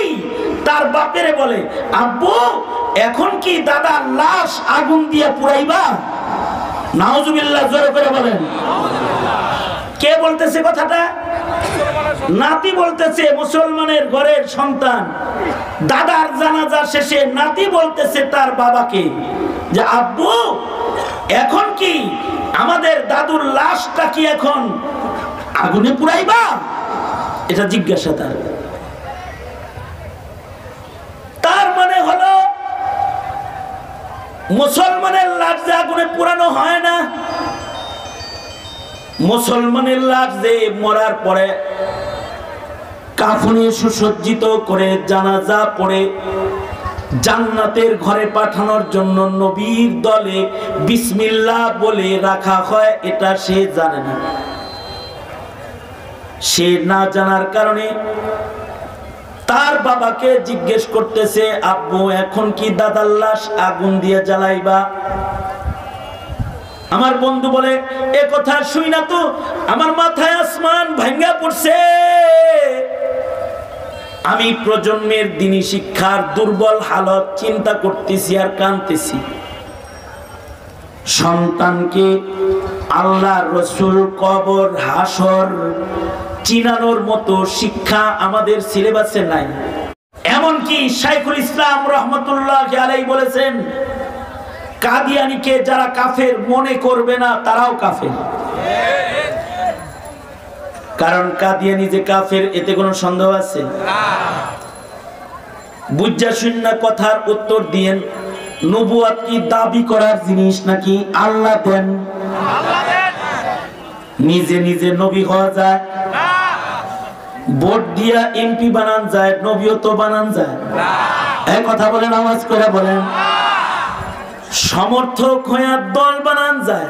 তার বাপেরে বলে, আব্বু এখন কি দাদার লাশ আগুন দিয়ে পুরাইবা? নাউজুবিল্লাহ, জোরে করে বলেন। কে বলতেছে কথাটা? নাতি বলতেছে, মুসলমানের ঘরের সন্তান। দাদার জানাজা শেষে নাতি বলতেছে তার বাবাকে যে আব্বু এখন কি আমাদের দাদুর লাশটা কি এখন আগুনে পুরাইবা? এটা জিজ্ঞাসা তার। তার মানে হলো মুসলমানের লাশ যে আগুনে পুরানো হয় না, মুসলমানের লাশ যে মরার পরে কাফনে সুসজ্জিত করে জানাজা পড়ে জান্নাতের ঘরে পাঠানোর জন্য নবীর দলে বিসমিল্লাহ বলে রাখা হয়, এটা সে জানে না। সে না জানার কারণে তার বাবাকে জিজ্ঞেস করতেছে, আব্বু এখন কি দাদার লাশ আগুন দিয়ে জ্বালাইবা? আমার বন্ধু বলে, এ কথা শুই না তো আমার মাথায় আসমান ভাঙ্গা পড়ছে। আমি প্রজন্মের দ্বীনি শিক্ষার দুর্বল হালত চিন্তা করতেছি আর কাঁদতেছি। সন্তানকে আল্লাহ, রসুল, কবর, হাসর চিনানোর মতো শিক্ষা আমাদের সিলেবাসে নাই। এমনকি শাইখুল ইসলাম রহমতুল্লাহ আলাইহি বলেছেন, কাদিয়ানীকে যারা কাফের মনে করবে না তারাও কাফের। কারণ কাদিয়ানী যে কাফের এতে কোনো সন্দেহ আছে? বুঝা শূন্য কথার উত্তর দিয়েন। নবুয়াত কি দাবি করার জিনিস নাকি আল্লাহ দেন? নিজে নিজে নবী হওয়া যায়? ভোট দিয়া এমপি বানান যায়, নবীও তো বানান যায়? এই কথা বলেন, আওয়াজ করে বলেন। সমর্থক হয়ে দল বানান যায়,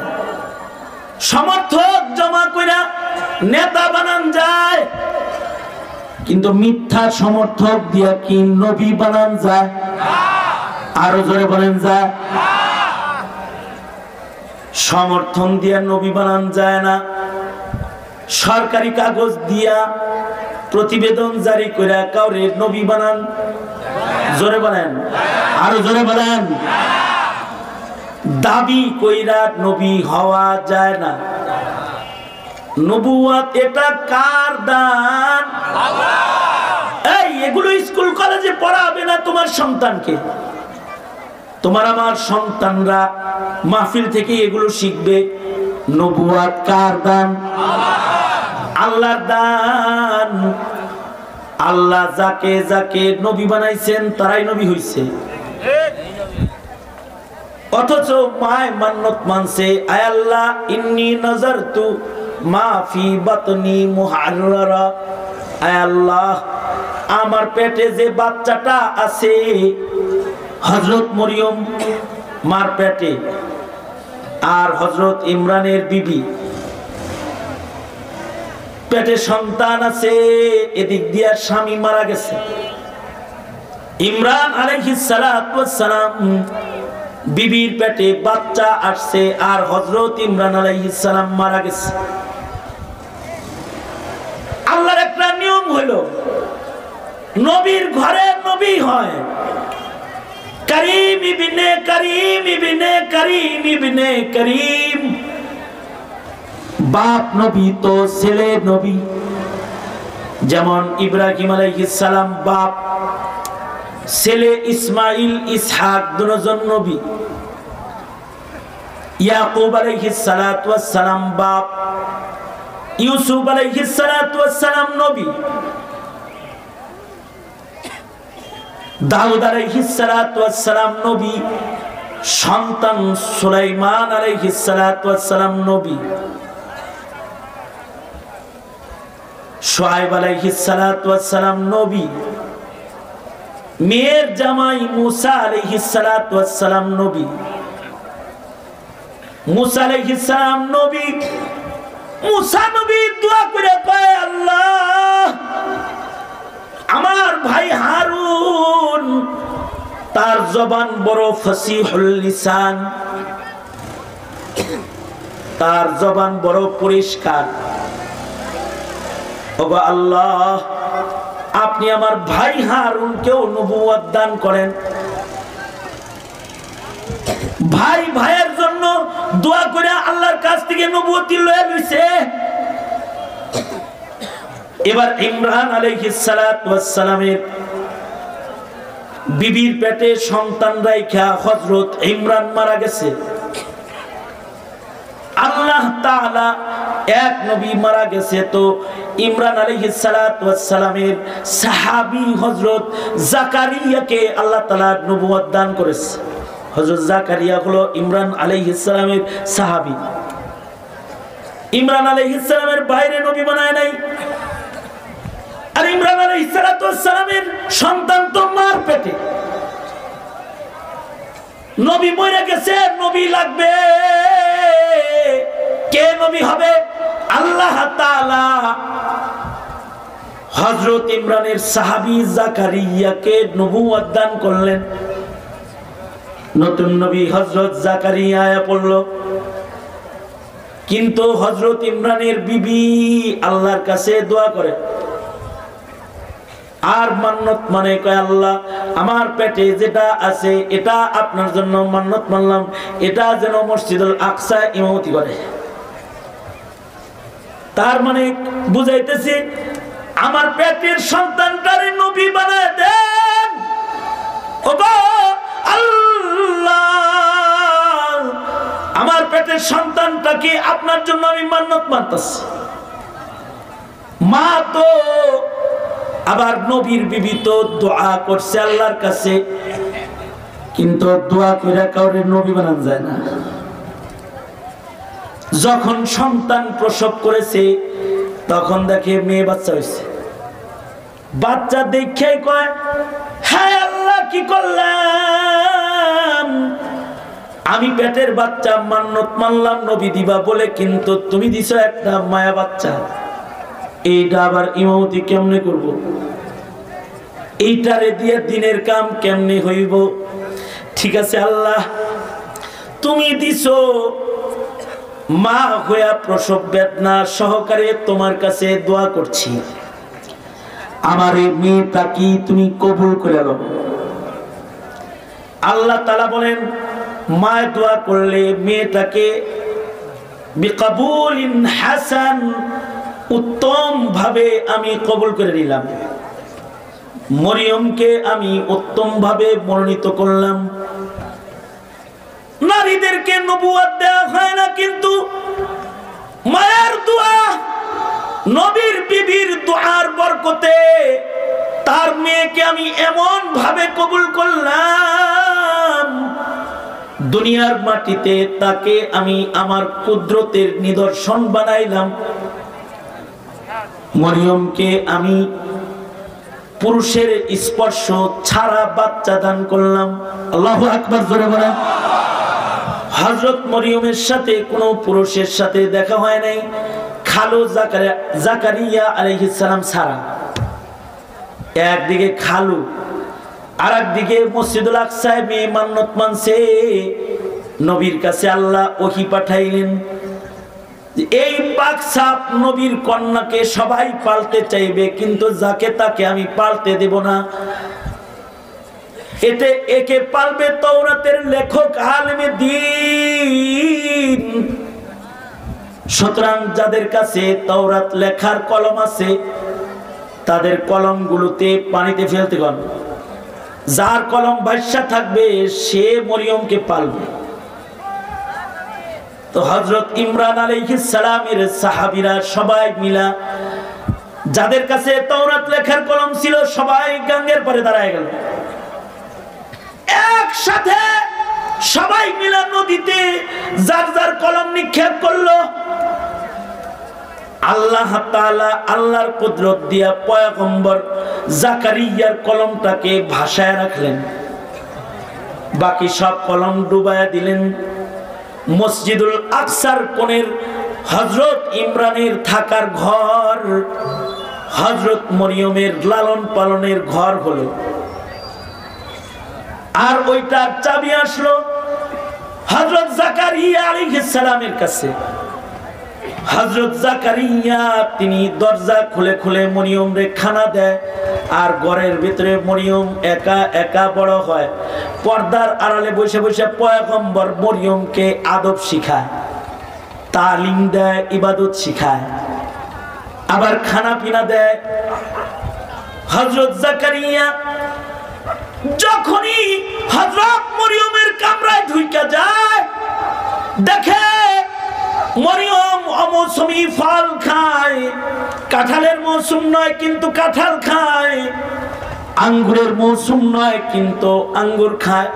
সমর্থক জমা করে নেতা বানান যায়, কিন্তু মিথ্যা সমর্থক দিয়া কি নবী বানান যায়? আরো জোরে বলেন, যায়? সমর্থন দিয়া নবী বানান যায় না। সরকারি কাগজ দিয়া প্রতিবেদন জারি করে কাউরে নবী বানান? জোরে বলেন, আরো জোরে বলেন। দাবি কইরা নবী হওয়া যায় না। নবুয়ত এটা কার দান? এই এগুলো স্কুল কলেজে পড়াবে না তোমার সন্তানকে। তোমার আমার সন্তানরা মাহফিল থেকে এগুলো শিখবে। নবুয়ত কার দান? আল্লাহর দান। আল্লাহ যাকে যাকে নবী বানাইছেন তারাই নবী হইছে। অথচ মায় মান্নত মানছে, আয় আল্লাহ ইন্নী নাযারতু মা ফি বাতনি মুহাররারা, আয় আল্লাহ আমার পেটে যে বাচ্চাটা আছে হযরত মরিয়ম মার পেটে আর হযরত ইমরানের বিবি পেটে সন্তান আছে, এদিক দিয়ে স্বামী মারা গেছে। ইমরান আলাইহিস সালাতু ওয়াস সালাম বিবির পেটে বাচ্চা আসছে আর হযরত ইমরান আলাইহিস সালাম মারা গেছে। আল্লাহর একটা নিয়ম হলো নবীর ঘরে নবী হয়। করিম ইবনে করিম ইবনে করিম ইবনে করিম, বাপ নবী তো ছেলে নবী। যেমন ইব্রাহিম আলাইহিস সালাম বাপ, ছেলে ইসমাইল ইসহাক দুজন নবী। ইয়াকুব আলাইহিস সালাতু ওয়াস সালাম বাপ, ইউসুফ আলাইহিস সালাতু ওয়াস সালাম নবী। দাউদ আলাইহিস সালাতু ওয়াস সালাম নবী, সন্তান সুলাইমান আলাইহিস সালাতু ওয়াস সালাম নবী। শুআয়ব আলাইহিস সালাতু ওয়াস সালাম নবী, মেয়ের জামাই মুসা আলাইহিস সালাতু ওয়াস সালাম নবী। মুসা আলাইহিস সালাম নবী, মুসা নবী দোয়া করে কয় আল্লাহ আমার ভাই হারুন তার জবান বড় ফসিহুল লিসান, তার জবান বড় পরিষ্কার। ওগো আল্লাহ আপনি আমার ভাই হারুনকেও নবুয়ত দান করেন। ভাই ভাইয়ের জন্য দোয়া করে আল্লাহর কাছ থেকে নবুয়তি লয়ে লইছে। এবার ইমরান আলাইহিস সালাতু ওয়াস সালামের বিবির পেটে সন্তান রাইখা হযরত ইমরান মারা গেছে। আল্লাহ তাআলা এক নবী মারা গেছে, তো ইমরান আলাইহিস সালাতু ওয়াস সালামের সাহাবী হযরত জাকারিয়াকে আল্লাহ তাআলা নবুয়ত দান করেছে। হযরত জাকারিয়া হলো ইমরান আলাইহিস সালামের সাহাবী। ইমরান আলাইহিস সালামের বাইরে নবী বানায় নাই। আর ইমরান আলাইহিস সালাতু ওয়াস সালামের সন্তান তো মার পেটে। নবী মরে গেছে, নবী লাগবে। কে নবী হবে? আল্লাহ তাআলা হযরত ইমরানের সাহাবী জাকারিয়াকে নবুয়ত দান করলেন। নতুন নবী হযরত জাকারিয়া আয়া পড়ল, কিন্তু হযরত ইমরানের বিবি আল্লাহর কাছে দোয়া করে আর মান্নত মানে কয় আল্লাহ আমার পেটে যেটা আছে এটা আপনার জন্য মান্নত মানলাম, এটা যেন মসজিদুল আকসা ইমামতি করে। তার মানে বুঝাইতেছি আমার পেটের সন্তানটারে নবী বানায় দেন। ওগো আল্লাহ আমার পেটের সন্তানটাকে আপনার জন্য আমি মান্নত মানতাছি। মা তো আবার নবীর বিবি তো দোয়া করছে আল্লাহর কাছে, কিন্তু দোয়া করে কাউরে নবী বানানো যায় না। যখন সন্তান প্রসব করেছে তখন দেখে মেয়ে বাচ্চা হয়েছে। বাচ্চা দেখে কয় হ্যাঁ আল্লাহ কি করলাম, আমি পেটের বাচ্চা মান্নত মানলাম নবী দিবা বলে, কিন্তু তুমি দিছো একটা মায়া বাচ্চা। এইটা আবার ইমামতি কেমনে করব? এইটারে দিয়ে দিনের কাম কেমনে হইব? ঠিক আছে আল্লাহ তুমি দিছো, মা হইয়া প্রসব বেদনা সহকারে তোমার কাছে দোয়া করছি, আমার এই মেয়েটা কি তুমি কবুল করে নাও। আল্লাহ তাআলা বলেন মা দোয়া করলে মেয়েটাকে বিকবুলিন হাসান উত্তম ভাবে আমি কবুল করে নিলাম। মরিয়মকে আমি উত্তম ভাবে মনোনীত করলাম। নারীদেরকে নবুয়ত দেওয়া হয় না, কিন্তু মায়ের দোয়া নবীর বিবির দোয়ার বরকতে তার মেয়েকে আমি এমন ভাবে কবুল করলাম দুনিয়ার মাটিতে তাকে আমি আমার কুদরতের নিদর্শন বানাইলাম। মরিয়মকে আমি পুরুষের স্পর্শ ছাড়া বাচ্চা দান করলাম। আল্লাহু আকবার, জোরে বলেন। হযরত মরিয়মের সাথে কোনো পুরুষের সাথে দেখা হয় নাই, খালু জাকারিয়া আলাইহিস সালাম ছাড়া। একদিকে খালু, আর একদিকে মসজিদুল আকসায় মেয়ে মান্নত মানছে। নবীর কাছে আল্লাহ ওহী পাঠাইলেন, এই পাক সাপ নবীর কন্যাকে সবাই পালতে চাইবে, কিন্তু যাকে তাকে আমি পালতে দেব না। একে পালবে তাওরাতের লেখক আলেমে দ্বীন। সুতরাং যাদের কাছে তাওরাত লেখার কলম আছে তাদের কলমগুলোতে পানিতে ফেলতে গন। যার কলম ভাষা থাকবে সে মরিয়মকে পালবে। তো হযরত ইমরান আলাইহিস সালামের সাহাবীরা সবাই মিলা, যাদের কাছে তাওরাত লেখার কলম ছিল, সবাই গঙ্গের পারে দাঁড়ায় গেল। একসাথে সবাই মিলা নদীতে যার যার কলম নিক্ষেপ করলো। আল্লাহ তাআলা আল্লাহর কুদরত দিয়া পয়গম্বর জাকারিয়ার কলমটাকে ভাসায় রাখলেন, বাকি সব কলম ডুবায়া দিলেন। মসজিদুল আকসার কোণের হযরত ইমরানের থাকার ঘর হযরত মরিয়মের লালন পালনের ঘর হলো। আর ওইটার চাবি আসলো হযরত জাকারিয়া আলাইহিস সালামের কাছে। হযরত জাকারিয়া তিনি দরজা খুলে খুলে মরিয়মরে খানা দেয়, আর ঘরের ভিতরে মরিয়ম একা একা বড় হয়। পর্দার আড়ালে বসে বসে পয়গম্বর মরিয়মকে আদব শিখায়, তালিম দেয়, ইবাদত শিখায়, আবার খানা পিনা দেয়। হযরত জাকারিয়া যখনই হযরত মরিয়মের কামরায় ঢুইকা যায়, দেখে মরিয়ম অমৌসুমী ফল খায়। কাঁঠালের মৌসুম নয় কিন্তু কাঁঠাল খায়, আঙ্গুরের মৌসুম নয় কিন্তু আঙ্গুর খায়।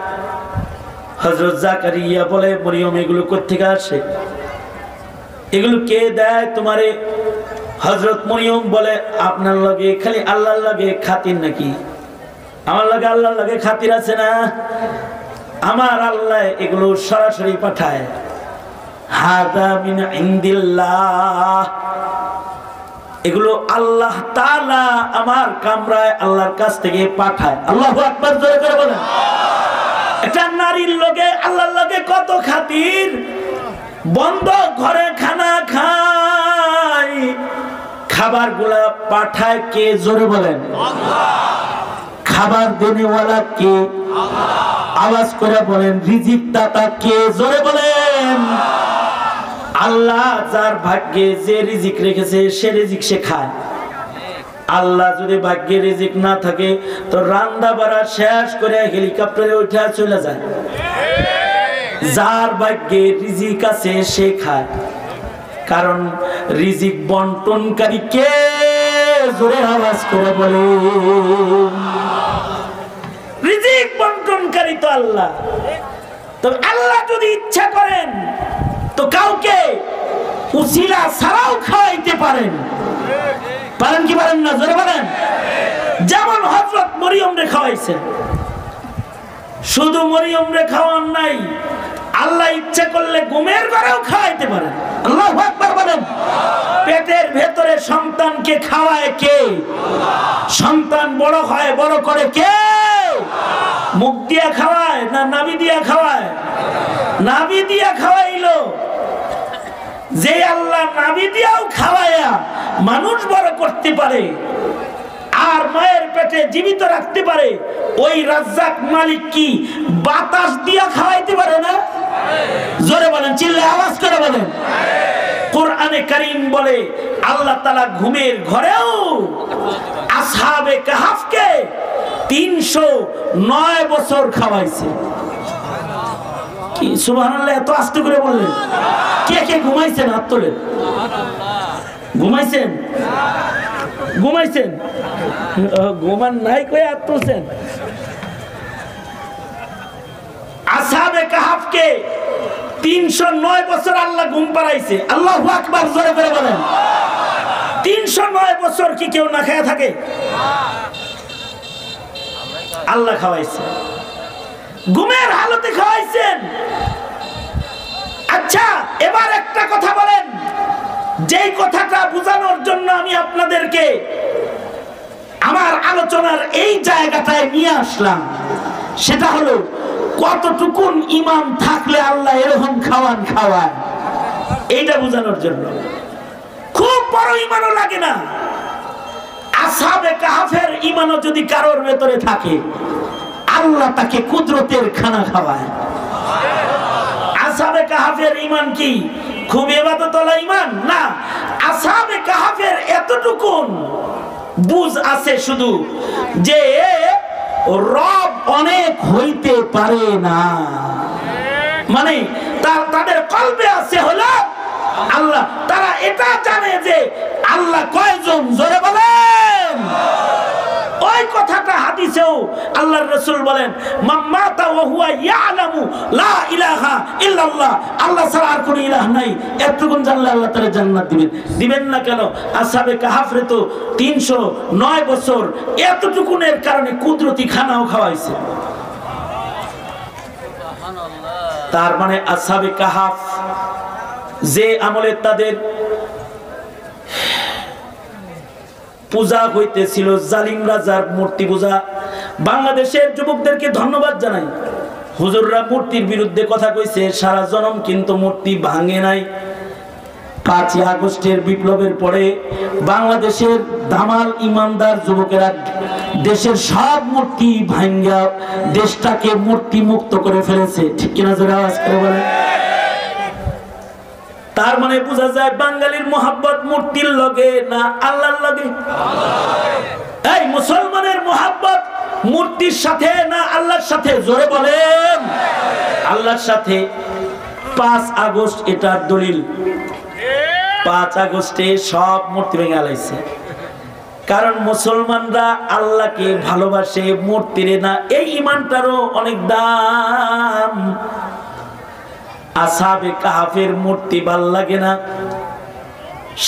হযরত জাকারিয়া বলে, মরিয়ম এগুলো কোত্থেকে আসে? এগুলো কে দেয় তোমারে? হযরত মরিয়ম বলে, আপনার লগে খালি আল্লাহর লগে খাতির নাকি? আমার লগে আল্লাহর লগে খাতির আছে না? আমার আল্লাহ এগুলো সরাসরি পাঠায়। হাদা মিন ইনদিল্লাহ, এগুলো আল্লাহ তাআলা আমার কামরায় আল্লাহর কাছ থেকে পাঠায়। আল্লাহু আকবার, জোরে করে বলেন। একটা নারীর লগে আল্লাহর লগে কত খাতির। বন্ধ ঘরে খানা খায়, খাবারগুলা পাঠায় কে? জোরে বলেন। খাবার দেনেওয়ালা কে? আওয়াজ করে বলেন। রিজিক দাতা কে? জোরে বলেন। আল্লাহ যার ভাগ্যে যে রিজিক রেখেছে সে রিজিক সে খায়। আল্লাহ যদি ভাগ্যে রিজিক না থাকে তো রান্না বাড়া শেষ করে হেলিকপ্টারে উঠে চলে যায়। যার ভাগ্যে রিজিক আছে সে খায়, কারণ রিজিক বন্টনকারী কে? জোরে আওয়াজ করে বলে। রিজিক বন্টনকারী তো আল্লাহ। তো আল্লাহ যদি ইচ্ছা করেন তো কাউকে উসিলা ছাড়াও খাওয়াইতে পারেন। পারেন কি পারেন না? জোরে বলেন। যেমন হযরত মরিয়ম রে খাওয়াইছেন। শুধু মরিয়ম রে খাওয়ান নাই, আল্লাহ ইচ্ছা করলে ঘুমের ঘরেও খাওয়াইতে পারেন। আল্লাহু আকবার বলেন। পেটের ভেতরে সন্তানকে খাওয়ায় কে? সন্তান বড় হয়, বড় করে কে? মুখ দিয়া খাওয়ায় না নাভি দিয়া খাওয়ায়? নাভি দিয়া খাওয়াইলো। যে আল্লাহ নাভি দিয়াও খাওয়ায়া মানুষ বড় করতে পারে আর মায়ের পেটে জীবিত রাখতে পারে, ওই রাজ্জাক মালিক কি বাতাস দিয়া খাওয়াইতে পারে না? জোরে বলেন, চিল্লায় আওয়াজ করে বলেন। কোরআনে কারীম বলে আল্লাহ তাআলা ঘুমের ঘরেও আসহাবে কাহাফকে 309 বছর খাওয়াইছে। কি সুবহানাল্লাহ, এত আস্তে করে বললেন। কে কে ঘুমাইছেন? হাত তোলেন। ঘুমাইছেন? ঘুমাইছেন? ঘুমান নাই কয়ে হাত তুলছেন। আসহাবে কাহাফকে 309 বছর আল্লাহ ঘুম পাড়াইছে। আল্লাহু আকবার, জোরে করে বলেন। 309 বছর কি কেউ না খেয়ে থাকে? আল্লাহ খাওয়াইছে, ঘুমের হালতে খাওয়াইছেন। আচ্ছা, এবার একটা কথা বলেন, যেই কথাটা বোঝানোর জন্য আমি আপনাদেরকে আমার আলোচনার এই জায়গাটায় নিয়ে আসলাম, সেটা হলো কতটুকুন ঈমান থাকলে আল্লাহ এরকম খাওয়ান খাওয়ায়, এইটা বোঝানোর জন্য। খুব বড় ঈমানও লাগে না, আসহাবে কাহফের ঈমানও যদি কারোর ভেতরে থাকে, আল্লাহ তাকে কুদরতের খানা খাওয়ায়। আসহাবে কাহফের ঈমান কি খুব ইবাদতওয়ালা ঈমান না? আসহাবে কাহফের এতটুকুন বুঝ আছে শুধু যে রব অনেক হইতে পারে না, মানে তাদের কলবে আছে হলো আল্লাহ। তারা এটা জানে যে আল্লাহ কয়জন, জোরে বলেন। ওই কথাটা হাদিসেও আল্লাহর রাসূল বলেন, মাম্মাতা ওয়া হুয়া ইয়ালামু লা ইলাহা ইল্লাল্লাহ, আল্লাহ ছাড়া আর কোনো ইলাহ নাই, এতটুকুন জানলে আল্লাহ তাআলা জান্নাত দিবেন। দিবেন না কেন? আসহাবে কাহফরে তো 309 বছর এতটুকুনের কারণে কুদরতি খানাও খাওয়াইছে। তার মানে আসহাবে কাহফ যে আমলে তাদের পূজা হইতেছিল, জালিম রাজার মূর্তি পূজা। বাংলাদেশের যুবকদেরকে ধন্যবাদ জানাই, হুজুররা মূর্তির বিরুদ্ধে কথা কইছে, সারা জনম কিন্তু মূর্তি ভাঙে নাই। 5ই আগস্টের বিপ্লবের পরে বাংলাদেশের দামাল ইমানদার যুবকেরা দেশের সব মূর্তি ভাঙ্গা দেশটাকে মূর্তি মুক্ত করে ফেলেছে। ঠিক কিনা জোরে আওয়াজ করে বলেন। তার মানে বোঝা যায় বাঙালির মোহাব্বত মূর্তির লগে না আল্লাহর লগে? এই মুসলমানের মোহাব্বত মূর্তির সাথে না আল্লাহর সাথে? জোরে বলেন। আল্লাহর সাথে। 5 আগস্ট এটার দলিল। 5 আগস্টে সব মূর্তি ভেঙে আলাইছে, কারণ মুসলমানরা আল্লাহকে ভালোবাসে, মূর্তিরে না। এই ঈমানটারও অনেক দাম। আসহাবে কাহফের মূর্তি ভাল লাগে না।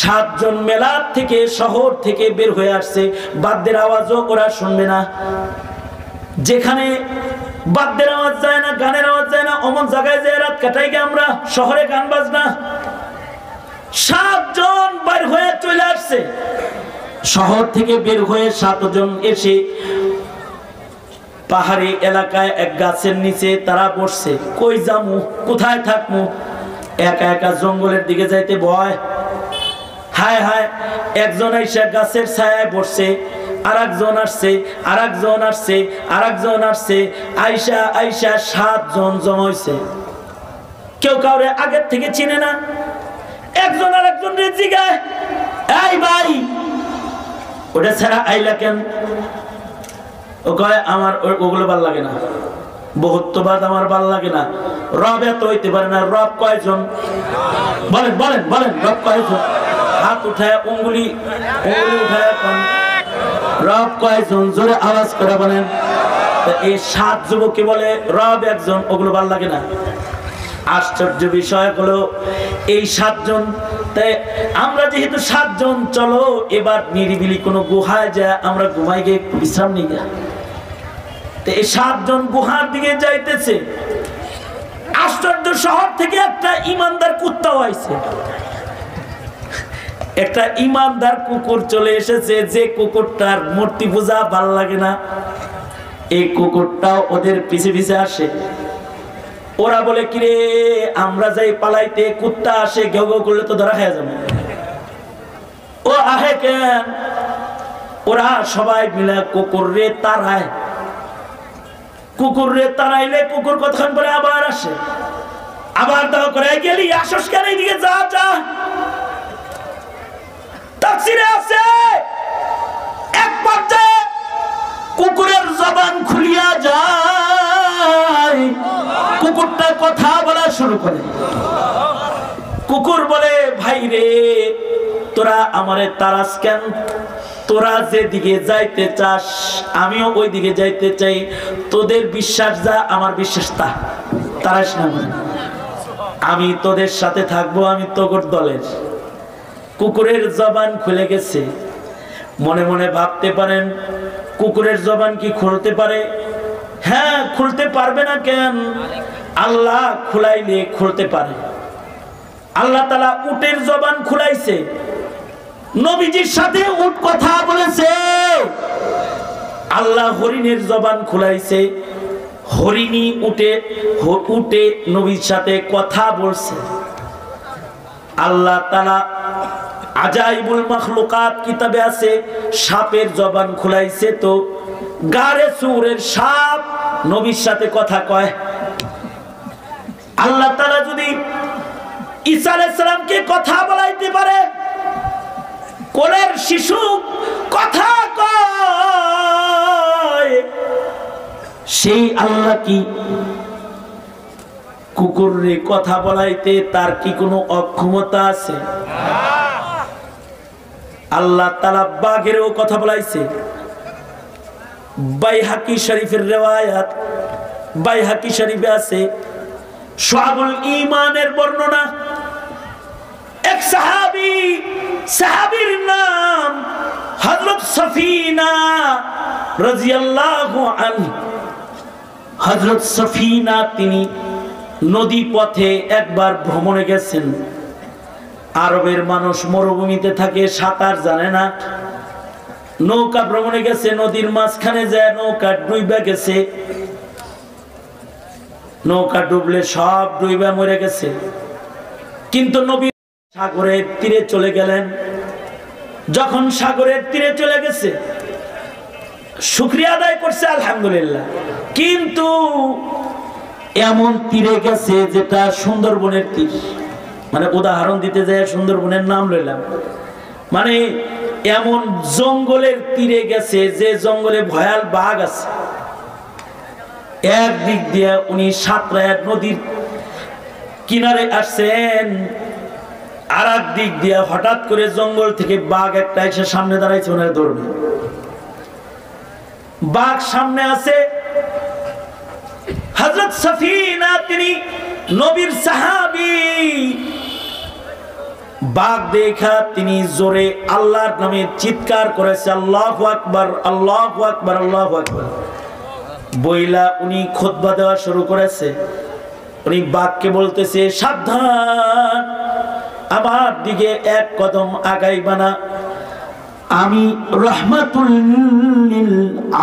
7 জন মেলাদ থেকে, শহর থেকে বের হয়ে আসছে, বাদ্যের আওয়াজও ওরা শুনবে না। যেখানে বাদ্যের আওয়াজ যায় না, গানের আওয়াজ যায় না, অমন জায়গায় যায় রাত কাটাই গে আমরা। শহরে গান বাজনা। 7 জন বের হয়ে চলে আসছে, শহর থেকে বের হয়ে 7 জন এসে পাহাড়ি এলাকায় এক গাছের নিচে তারা বসছে। কই যামু, কোথায় থাকমু? একা একা জঙ্গলের দিকে যাইতে ভয়। হায় হায়, একজন এসে গাছের ছায়ায় বসছে, আরেকজন আসছে, আরেকজন আসছে, আরেকজন আসছে, আইসা আইসা 7 জন জমাইছে। কেউ কাউরে আগের থেকে চিনে না। একজন আরেকজন রে জিগায়, এই ভাই, ওটা ছাড়া আইলা কেন? ও কয়, আমার ওগুলো ভাল লাগে না, বহুত্ববাদ আমার ভাল লাগে না। রব এত হইতে পারে না। রব কয়জন? বলেন বলেন বলেন, রব কয়জন? হাত উঠায়, উঙ্গুলি উঠায়, রব কয়জন? জোরে আওয়াজ করে বলেন। এই 7 যুবককে বলে রব একজন, ওগুলো ভাল লাগে না। আশ্চর্য বিষয় হলো এই 7 জন। তাই আমরা যেহেতু 7 জন, চলো এবার নিরিবিলি কোনো গুহায় যায় আমরা ঘুমাই গিয়ে বিশ্রাম নিই না। এই 7 জন গুহার দিকে যাইতেছে। আশ্চর্য, শহর থেকে একটা ইমানদার কুত্তাও আইছে। একটা ইমানদার কুকুর চলে এসেছে, যে কুকুরটার মূর্তি পূজা ভাল লাগে না। এই কুকুরটাও ওদের পিছে পিছে আসে। ওরা বলে, কিরে আমরা যাই পালাইতে, কুত্তা আসে ঘেউ ঘেউ করলে তো ধরা খেয়ে যাবে। ও আহে কেন? ওরা সবাই মিলে কুকুর রে তাড়ায়। কুকুর রে তাড়াইলে কুকুর কতক্ষণ পরে আবার আসে, আবার দাও করে, গেলি আসস কেন, এইদিকে যা যা। তাফসীরে আছে এক পর্যায়ে কুকুরের জবান খুলিয়া যায়, কুকুরটা কথা বলা শুরু করে। কুকুর বলে, ভাই রে, তোরা আমারে তাড়াস কেন? তোরা যেদিকে যাইতে চাস আমিও ওই দিকে যাইতে চাই। তোদের বিশ্বাস যা, আমার বিশ্বাস তা। তাড়াস না। আমি তোদের সাথে থাকবো, আমি তোর দলের। কুকুরের জবান খুলে গেছে। মনে মনে ভাবতে পারেন কুকুরের জবান কি খুলতে পারে? হ্যাঁ, খুলতে পারবে না কেন? আল্লাহ খুলাইলে খুলতে পারে। আল্লাহ তাআলা উটের জবান খুলাইছে, নবীজির সাথে উট কথা বলেছে। আল্লাহ হরিণের জবান খুলাইছে, হরিণী উটে নবীর সাথে কথা বলছে। আল্লাহ তাআলা আজাইবুল মাখলুকাত কিতাবে আছে সাপের জবান খুলাইছে, তো গারে সুরের সাপ নবীর সাথে কথা কয়। আল্লাহ তাআলা যদি ঈসা আলাইহিস সালামকে কথা বলাইতে পারে, কোলের শিশু কথা কয়, সেই আল্লাহ কি কুকুরে কথা বলাইতে তার কি কোনো অক্ষমতা আছে? আল্লাহ তাআলা বাঘেরও কথা বলাইছে। বাইহাকি শরীফের রিওয়ায়াত, বাইহাকি শরীফে আছে শুআবুল ঈমানের বর্ণনা। এক সাহাবীর নাম হযরত সফিনা রাদিয়াল্লাহু আনহু। হযরত সফিনা তিনি নদী পথে একবার ভ্রমণে গেছেন। আরবের মানুষ মরুভূমিতে থাকে, সাঁতার জানে না। নৌকা ভ্রমণে গেছে, নদীর মাঝখানে যায় নৌকা ডুইবা গেছে। নৌকা ডুবলে সব ডুইবা মরে গেছে। কিন্তু নবী সাগরের তীরে চলে গেলেন। যখন সাগরের তীরে চলে গেছে, শুকরিয়া আদায় করছে আলহামদুলিল্লাহ, কিন্তু এমন তীরে গেছে যেটা সুন্দরবনের তীর। মানে উদাহরণ দিতে যায় সুন্দরবনের নাম লইলাম, মানে এমন জঙ্গলের তীরে গেছে যে জঙ্গলে ভয়াল বাঘ আছে। একদিক দিয়ে উনি সাঁতরায় নদীর কিনারে আসছেন, আর এক দিক দিয়ে হঠাৎ করে জঙ্গল থেকে বাঘ একটা এসে সামনে দাঁড়াইছে, ওনার ধরবে। বাঘ সামনে আছে। হযরত সফিনা তিনি নবীর সাহাবী। বাঘ দেখা তিনি জোরে আল্লাহর নামে চিৎকার করেছে, আল্লাহু আকবার, আল্লাহু আকবার, আল্লাহু আকবার বইলা উনি খুতবা দেওয়া শুরু করেছে। উনি বাঘকে বলতেছে, সাবধান, আমার দিকে এক কদম আগাইবা না, আমি রাহমাতুল লিল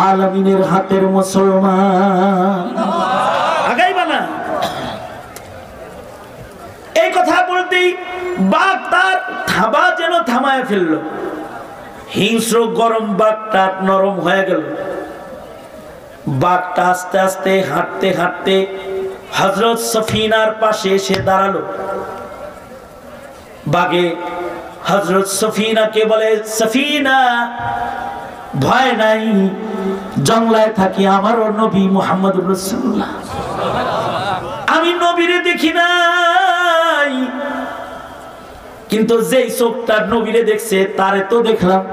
আলামিনের হাতের মুসলমান, আগাইবা না। এই কথা বলতেই বাঘ তার থাবা যেন থামায় ফেলল। হিংস্র গরম বাঘটা নরম হয়ে গেল। বাঘটা আস্তে আস্তে হাঁটতে হাঁটতে হযরত সফিনার পাশে এসে দাঁড়ালো। বাঘে হযরত সফিনাকে বলে, সফিনা ভয় নাই, জঙ্গলায় থাকি, আমারও নবী মুহাম্মদুর রাসূলুল্লাহ, আমি নবীরে দেখি নাই, কিন্তু যেই চোখটা নবীরে দেখছে তারে তো দেখলাম।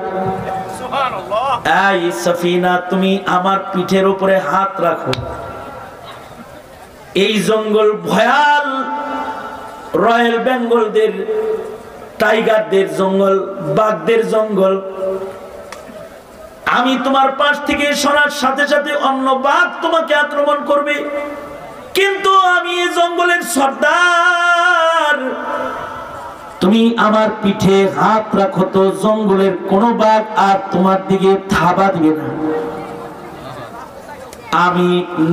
এই সফিনা, তুমি আমার পিঠের উপরে হাত রাখো। এই জঙ্গল ভয়াল, রয়্যাল বেঙ্গলদের, টাইগারদের জঙ্গল, বাঘদের জঙ্গল। আমি তোমার পাশ থেকে সরার সাথে সাথে অন্য বাঘ তোমাকে আক্রমণ করবে, কিন্তু আমি এই জঙ্গলের সর্দার। তুমি আমার পিঠে হাত রাখো তো জঙ্গলের কোন বাঘ আর তোমার দিকে থাবা দিবে না। আমি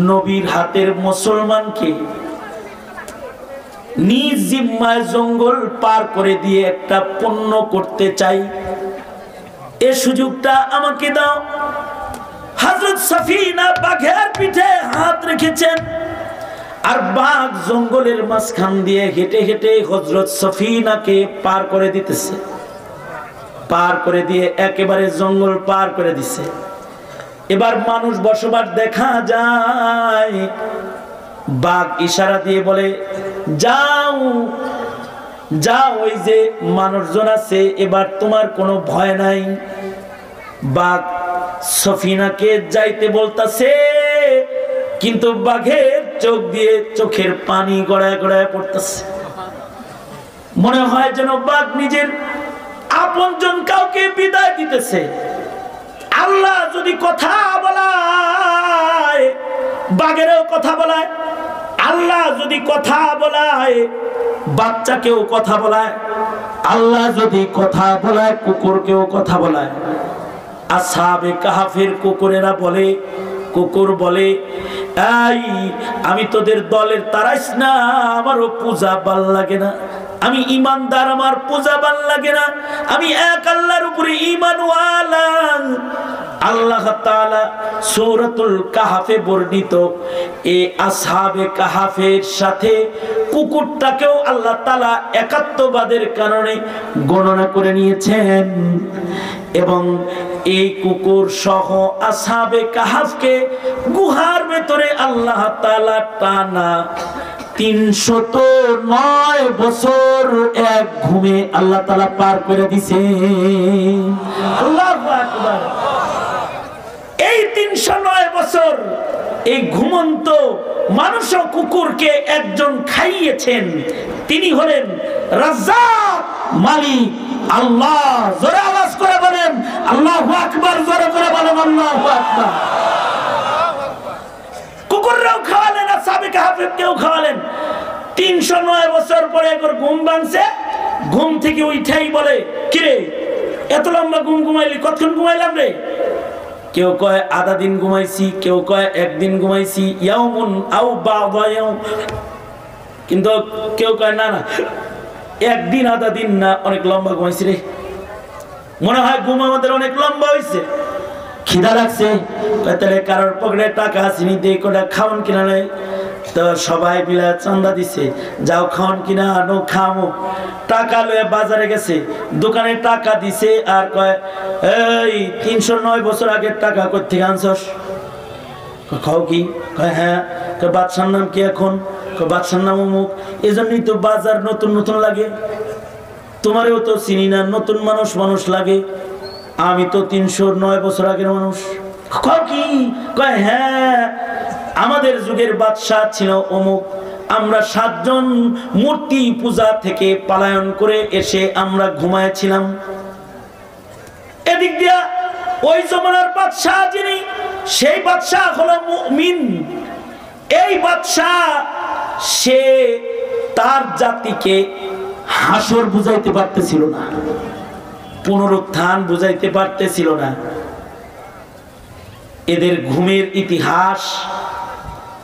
নবীর হাতের মুসলমানকে নিজ জিম্মায় জঙ্গল পার করে দিয়ে একটা পুণ্য করতে চাই, এ সুযোগটা আমাকে দাও। হযরত সফিনা বাঘের পিঠে হাত রেখেছেন, আর বাঘ জঙ্গলের মাঝখান দিয়ে হেঁটে হেঁটে হযরত সফিনাকে পার করে দিতেছে। পার করে দিয়ে একেবারে জঙ্গল পার করে দিছে। এবার মানুষ বসবাস দেখা যায়। বাঘ ইশারা দিয়ে বলে, যাও যাও, ওই যে মানুষজন আছে, এবার তোমার কোনো ভয় নাই। বাঘ সফিনাকে যাইতে বলতাছে, কিন্তু বাঘের চোখ দিয়ে চোখের পানি গড়ায় গড়ায় পড়তেছে। মনে হয় যেন বাঘ নিজের আপনজন কাউকে বিদায় দিতেছে। আল্লাহ যদি কথা বলায় বাঘেরও কথা বলায়, আল্লাহ যদি কথা বলায় বাচ্চাকেও কথা বলায়, আল্লাহ যদি কথা বলায় কুকুরকেও কথা বলায়। আসহাবে কাহাফের কুকুরেরা বলে, কুকুর বলে, এই আমি তোদের দলের তারাইস না, আমারও পূজা ভাল লাগে না, আমি ইমানদার, আমার পূজা ভাল লাগে না, আমি এক আল্লাহর উপরে ঈমানওয়ালা। আল্লাহ তাআলা সূরাতুল কাহফে বর্ণিত এই আসহাবে কাহফের সাথে কুকুরটাকেও আল্লাহ তাআলা একাত্মবাদের কারণে গণনা করে নিয়েছেন এবং এই কুকুর সহ আসহাবে কাহফকে গুহার ভেতরে আল্লাহ তাআলা টানা 309 বছর এক ঘুমে আল্লাহ তাআলা পার করে দিয়েছে। আল্লাহু আকবার। এই 309 বছর এই ঘুমন্ত মানুষ ও কুকুরকে একজন খাইয়েছেন, তিনি হলেন রাজ্জাক, মালিক আল্লাহ। জোরে আওয়াজ করে বলেন আল্লাহু আকবার, জোরে করে বলেন আল্লাহু আকবার। কুকুররাও খাওয়ালেন, আসহাবে কাহফকেও খাওয়ালেন। 309 বছর পরে একবার ঘুম ভাঙছে, ঘুম থেকে উঠাই বলে, কিরে এত লম্বা ঘুম ঘুমাইলি, কতক্ষণ ঘুমাইলাম রে? কেউ কয় আধা দিন ঘুমাইছি, কেউ কয় একদিন ঘুমাইছি, ইয়াউমুন আও বা'দা ইয়াউম, কিন্তু কেউ কয় না না একদিন আধা দিন না, অনেক লম্বা ঘুমাইছি রে, মনে হয় ঘুম আমাদের অনেক লম্বা হয়েছে। খিদা লাগছে, তাহলে কারোর পকেটে টাকা আসেনি, দিয়ে কোটা খাওয়ান কিনা নেই, তো সবাই মিলে চান্দা দিছে, যাও খাওয়ান কিনা আনো, খামো। টাকা লয়ে বাজারে গেছে, দোকানে টাকা দিছে, আর কয় এই 309 বছর আগের টাকা কই থেকে আনছস? খাও কি? কয় হ্যাঁ। বাদশার নাম কি এখন? বাদশার নাম অমুক। এজন্যই তো বাজার নতুন নতুন লাগে, তোমারেও তো চিনি না, নতুন মানুষ মানুষ লাগে, আমি তো 309 বছর আগের মানুষ। খাও কি? কয় হ্যাঁ, আমাদের যুগের বাদশা ছিল অমুক, আমরা 7 জন মূর্তি পূজা থেকে পলায়ন করে এসে আমরা ঘুমায়েছিলাম। এদিক দিয়া ওই জমানার বাদশা যিনি, সেই বাদশা হলো মুমিন। এই বাদশা সে তার জাতিকে হাসর বুঝাইতে পারতেছিল না, পুনরুত্থান বুঝাইতে পারতেছিল না। এদের ঘুমের ইতিহাস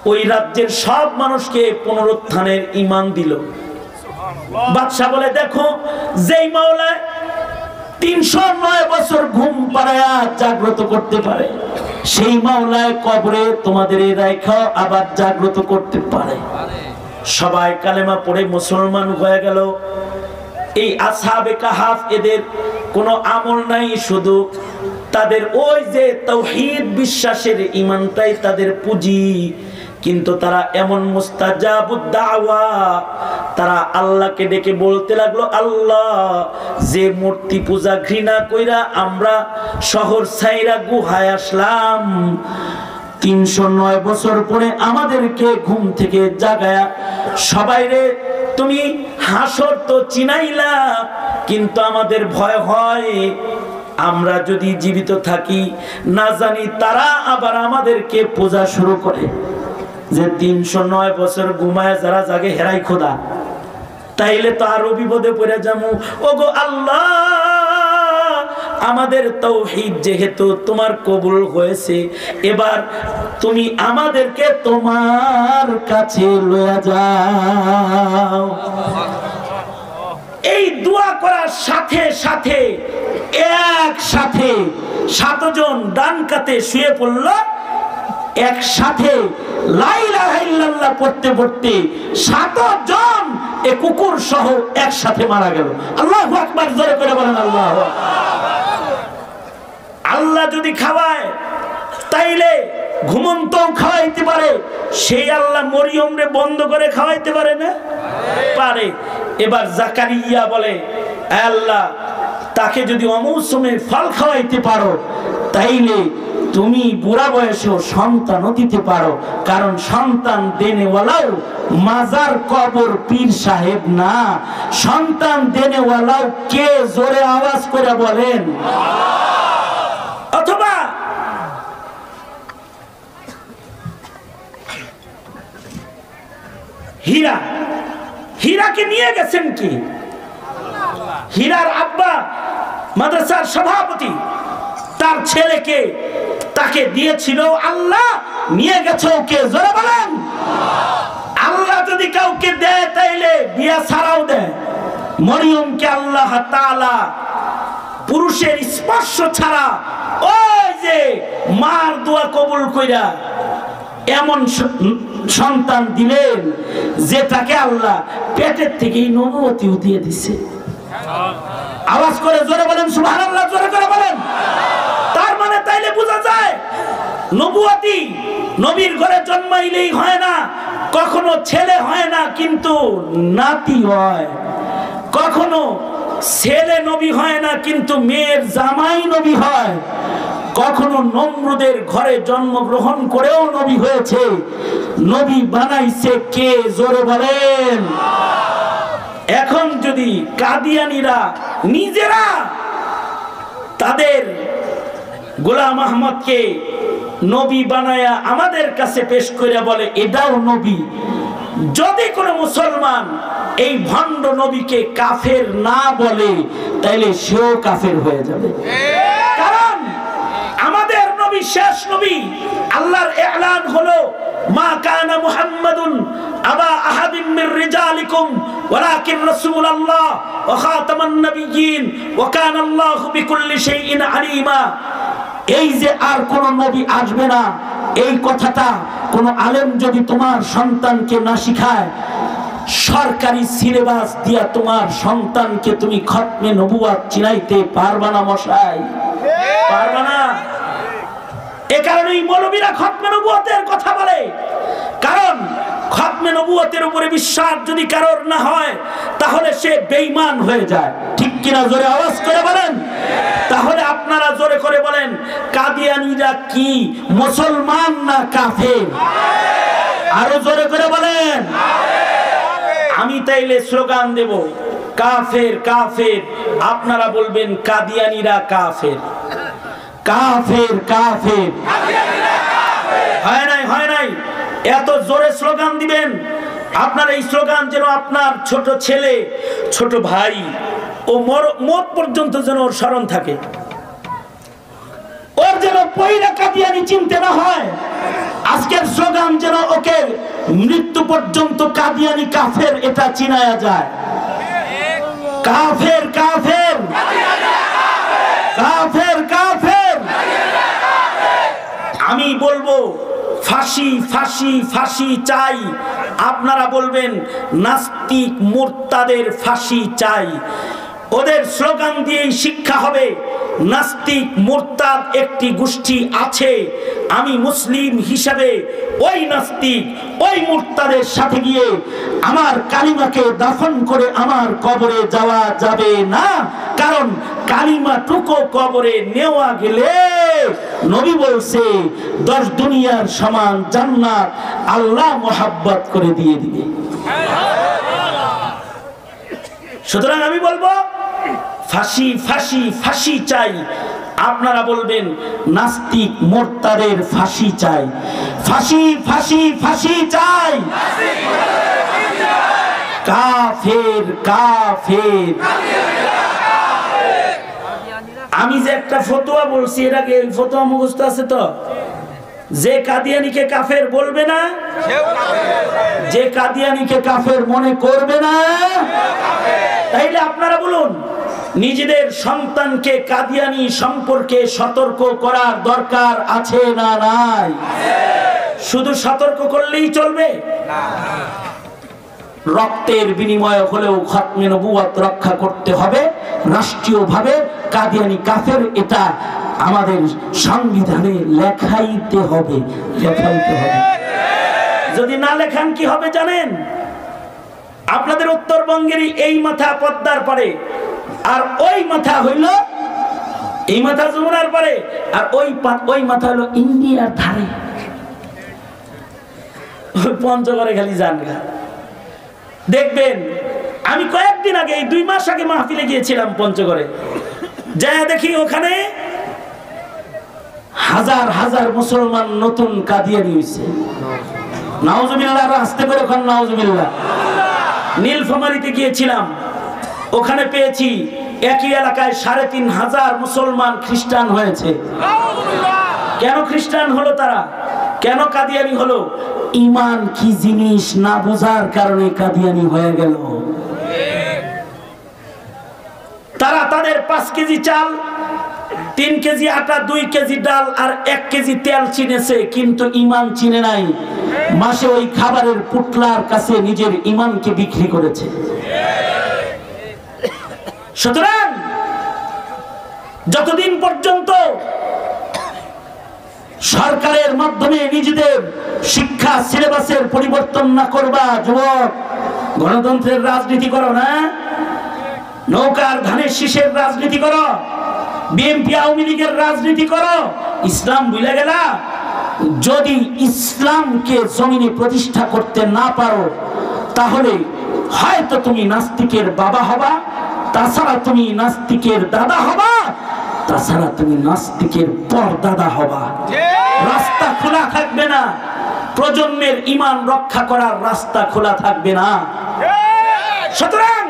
ওই রাজ্যের সব মানুষকে পুনরুত্থানের ঈমান দিল। বাদশা বলে, দেখো যেই মাওলা 309 বছর ঘুম পাড়ায়া জাগ্রত করতে পারে, সেই মাওলায় কবরে তোমাদের রাইখা আবার জাগ্রত করতে পারে। সবাই কালেমা পড়ে মুসলমান হয়ে গেল। এই আসহাবে কাহফ, এদের কোনো আমল নাই, শুধু তাদের ওই যে তাওহীদ বিশ্বাসের ঈমানটাই তাদের পুঁজি। কিন্তু তারা এমন মুস্তাজাবুদ দাওয়া, তারা আল্লাহকে ডেকে বলতে লাগলো, আল্লাহ যে মূর্তি পূজা ঘৃণা কইরা আমরা শহর ছাইরা গুহায় আসলাম, 309 বছর পরে আমাদেরকে ঘুম থেকে জাগায়া সবাইরে তুমি হাসর তো চিনাইলা, কিন্তু আমাদের ভয় হয় আমরা যদি জীবিত থাকি না জানি তারা আবার আমাদেরকে পূজা শুরু করে। যে 309 বছর ঘুমায় যারা জাগে হেরাই খোদা, তাইলে তো আরো বিপদে পড়ে যাবো। ওগো আল্লাহ, আমাদের তাওহীদ যেহেতু তোমার কবুল হয়েছে, এবার তুমি আমাদেরকে তোমার কাছে লয়ে যাও। এই দোয়া করার সাথে সাথে একসাথে 7 জন ডান কাতে শুয়ে পড়ল। একসাথে লা ইলাহা ইল্লাল্লাহ পড়তে পড়তে 7 জন এ কুকুর সহ একসাথে মারা গেল। আল্লাহু আকবার, জোরে করে বলেন আল্লাহু আকবার। আল্লাহ যদি খাওয়ায় তাইলে ঘুমন্ত খাওয়াইতে পারে, সেই আল্লাহ মরিয়মরে বন্ধ করে খাওয়াইতে পারে না? পারে। এবার জাকারিয়া বলে, আল্লাহ তাকে যদি অমৌসুমে ফল খাওয়াইতে পারো তাইলে তুমি বুড়া বয়সেও সন্তানও দিতে পারো, কারণ সন্তান দেনেওয়ালাও মাজার কবর পীর সাহেব না। সন্তান দেনেওয়ালাও কে? জোরে আওয়াজ করে বলেন। অথবা হীরা, হীরাকে নিয়ে গেছেন কি? হীরার আব্বা মাদ্রাসার সভাপতি, তার ছেলেকে তাকে দিয়েছিল আল্লাহ, নিয়ে গেছে ওকে। জোরে বলেন। আল্লাহ যদি কাউকে দেয় তাইলে বিয়া ছাড়াও দেয়। মরিয়মকে আল্লাহ তাআলা পুরুষের স্পর্শ ছাড়া ওই যে মার দোয়া কবুল কইরা এমন সন্তান দিলেন যেটাকে আল্লাহ পেটের থেকেই নবুয়তিও দিয়ে দিছে। আওয়াজ করে জোরে বলেন সুবহানাল্লাহ, জোরে করে বলেন। তার মানে তাইলে বোঝা যায় নবুয়তি নবীর ঘরে জন্মাইলেই হয় না, কখনো ছেলে হয় না কিন্তু নাতি হয়। কখনো ছেলে নবী হয় না কিন্তু মেয়ের জামাই নবী হয়। কখনো নমরুদের ঘরে জন্মগ্রহণ করেও নবী হয়েছে। নবী বানাইছে কে? জোরে বলেন। এখন যদি কাদিয়ানীরা নিজেরা তাদের গোলাম আহমদকে নবী বানায়া আমাদের কাছে পেশ করে বলে এটাও নবী, যদি কোনো মুসলমান এই ভণ্ড নবীকে কাফের না বলে তাইলে সেও কাফের হয়ে যাবে। কারণ আমাদের নবী শেষ নবী। আল্লাহর এলান হলো মা কানা মুহাম্মাদুন আবা আহাদিন মির রিজালিকুম ওয়ালাকিন রাসূলুল্লাহ ওয়া খাতামান নাবিয়্যিন ওয়া কানা আল্লাহু বিকুল্লি শাইইন আলিমা। এই যে আর কোন নবী আসবে না, এই কথাটা কোন আলেম যদি তোমার সন্তানকে না শিখায়, সরকারি সিলেবাস দিয়া তোমার সন্তানকে তুমি খতমে নবুয়ত চিনাইতে পারবা না মশাই, পারবা না। এ কারণেই মৌলবীরা খতমে নবুয়তের কথা বলে। কারণ খতমে নবুয়তের উপরে বিশ্বাস যদি কারোর না হয় তাহলে সে বেঈমান হয়ে যায়। ঠিক কিনা? জোরে আওয়াজ করে বলেন। তাহলে আপনারা জোরে করে বলেন, কাদিয়ানীরা কি মুসলমান না কাফের? আরো জোরে করে বলেন। আমি তাইলে স্লোগান দেব কাফের কাফের, আপনারা বলবেন কাদিয়ানীরা কাফের, কাফের কাফের। হয় নাই, হয় নাই। এত জোরে স্লোগান দিবেন, আপনার এই স্লোগান যেন আপনার ছোট ছেলে, ছোট ভাই ও মত পর্যন্ত যেন ওর স্মরণ থাকে, ওর যেন পয়লা কাদিয়ানী চিনতে না হয়। আজকের স্লোগান যেন ওকে মৃত্যু পর্যন্ত কাদিয়ানী কাফের এটা চিনায়া যায়। কাফের কাফের কাফের কাফের। আমি বলবো ফাঁসি ফাঁসি ফাঁসি চাই, আপনারা বলবেন নাস্তিক মুরতাদের ফাঁসি চাই। ওদের স্লোগান দিয়েই শিক্ষা হবে নাস্তিক মুরতাদ একটি গোষ্ঠী আছে, আমি মুসলিম হিসাবে ওই নাস্তিক ওই মুরতাদের সাথে গিয়ে আমার কালিমাকে দাফন করে আমার কবরে যাওয়া যাবে না। কারণ কালিমাটুকু কবরে নেওয়া গেলে নবী বলছে 10 দুনিয়ার সমান জান্নাত আল্লাহ মোহাব্বত করে দিয়ে দিবে। সুতরাং আমি বলবো ফাঁসি ফাঁসি ফাঁসি চাই, আপনারা বলবেন নাস্তিক মুরতাদের ফাঁসি চাই। ফাঁসি ফাঁসি ফাঁসি চাই, কাফের কাফের। আমি যে একটা ফতোয়া বলছি এর আগে, ফতোয়া মুখস্থ আছে তো? যে কাদিয়ানীকে কাফের বলবে না, যে কাদিয়ানীকে কাফের মনে করবে না, তাইলে আপনারা বলুন নিজেদের সন্তানকে কাদিয়ানী সম্পর্কে সতর্ক করার দরকার আছে না নাই? শুধু সতর্ক করলেই চলবে না, রক্তের বিনিময়ে হলেও খতমে নবুয়ত রক্ষা করতে হবে রাষ্ট্রীয়ভাবে। কাদিয়ানী কাফের এটা আমাদের সংবিধানে লেখাইতে হবে, লেখাইতে হবে। যদি না লেখান কি হবে জানেন? আপনাদের উত্তরবঙ্গেরই এই মাথা পদ্মার পারে, আর ওই মাথা হইল এই মাথা যমুনার পারে, আর ওই মাথা হলো ইন্ডিয়ার ধারে। পঞ্চগড়ে খালি যান গা, দেখবেন। আমি কয়েকদিন আগে, এই 2 মাস আগে মাহফিলে গিয়েছিলাম পঞ্চগড়ে, যা দেখি ওখানে হাজার হাজার মুসলমান নতুন কাদিয়ানি হইছে। নাউজুবিল্লাহ, আস্তে করে ওখানে নাউজুবিল্লাহ। নীলফামারীতে গিয়েছিলাম, ওখানে পেয়েছি একই এলাকায় 3500 মুসলমান খ্রিস্টান হয়েছে। কেন খ্রিস্টান হলো তারা? কেন কাদিয়ানি হলো? ঈমান কি জিনিস না বোঝার কারণে কাদিয়ানি হয়ে গেল। তারা তাদের 5 কেজি চাল, 3 কেজি আটা, 2 কেজি ডাল আর 1 কেজি তেল চিনেছে, কিন্তু ঈমান চিনে নাই। মাসে ওই খাবারের পুটলার কাছে নিজের ঈমানকে বিক্রি করেছে। সুতরাং যতদিন পর্যন্ত সরকারের মাধ্যমে নিজেদের শিক্ষা সিলেবাসের পরিবর্তন না করবা, যুবক, গণতন্ত্রের রাজনীতি করো না, নৌকার ধানের শীষের রাজনীতি করো, বিএনপি আওয়ামী লীগের রাজনীতি করো, ইসলাম ভুলে গেলা। যদি ইসলামকে জমিনে প্রতিষ্ঠা করতে না পারো, তাহলে হয়তো তুমি নাস্তিকের বাবা হবা, তাছাড়া তুমি নাস্তিকের দাদা হবা, তাছাড়া তুমি নাস্তিকের পরদাদা হবা। রাস্তা খোলা থাকবে না, প্রজন্মের ঈমান রক্ষা করার রাস্তা খোলা থাকবে না। সুতরাং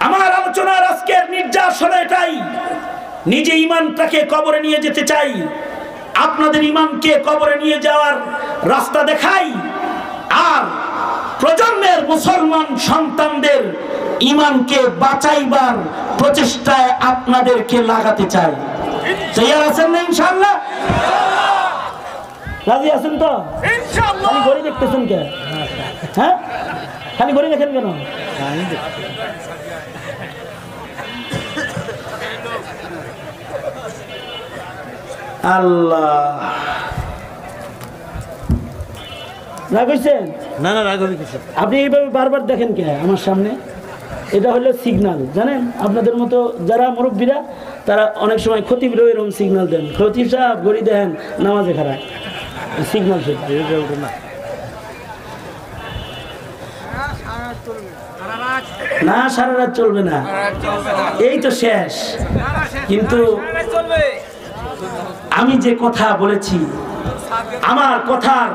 আমার আলোচনার আজকের নির্যাস হলো এটাই, নিজে ঈমানটাকে কবরে নিয়ে যেতে চাই, আপনাদের ঈমানকে কবরে নিয়ে যাওয়ার রাস্তা দেখাই, আর প্রজন্মের মুসলমান সন্তানদের ঈমানকে বাঁচাইবার প্রচেষ্টায় আপনাদেরকে লাগাতে চাই। তৈরি আছেন না ইনশাআল্লাহ? রাজি আছেন তো? ইনশাআল্লাহ। খালি ঘড়ি দেখতেছেন কেন? হ্যাঁ, খালি ঘড়ি দেখেন কেন? আল্লাহ রাগ হইছেন? না না, রাগ হইছে। আপনি এইভাবে বারবার দেখেন কে আমার সামনে? এটা হলো সিগন্যাল, জানেন? আপনাদের মতো যারা মুরব্বীরা, তারা অনেক সময় খতিব এরকম সিগন্যাল দেন, খতিব সাহেব ঘড়ি দেন নামাজে খারাপ, সিগন্যাল সেটা না। সারা রাত চলবে না, এই তো শেষ। কিন্তু আমি যে কথা বলেছি, আমার কথার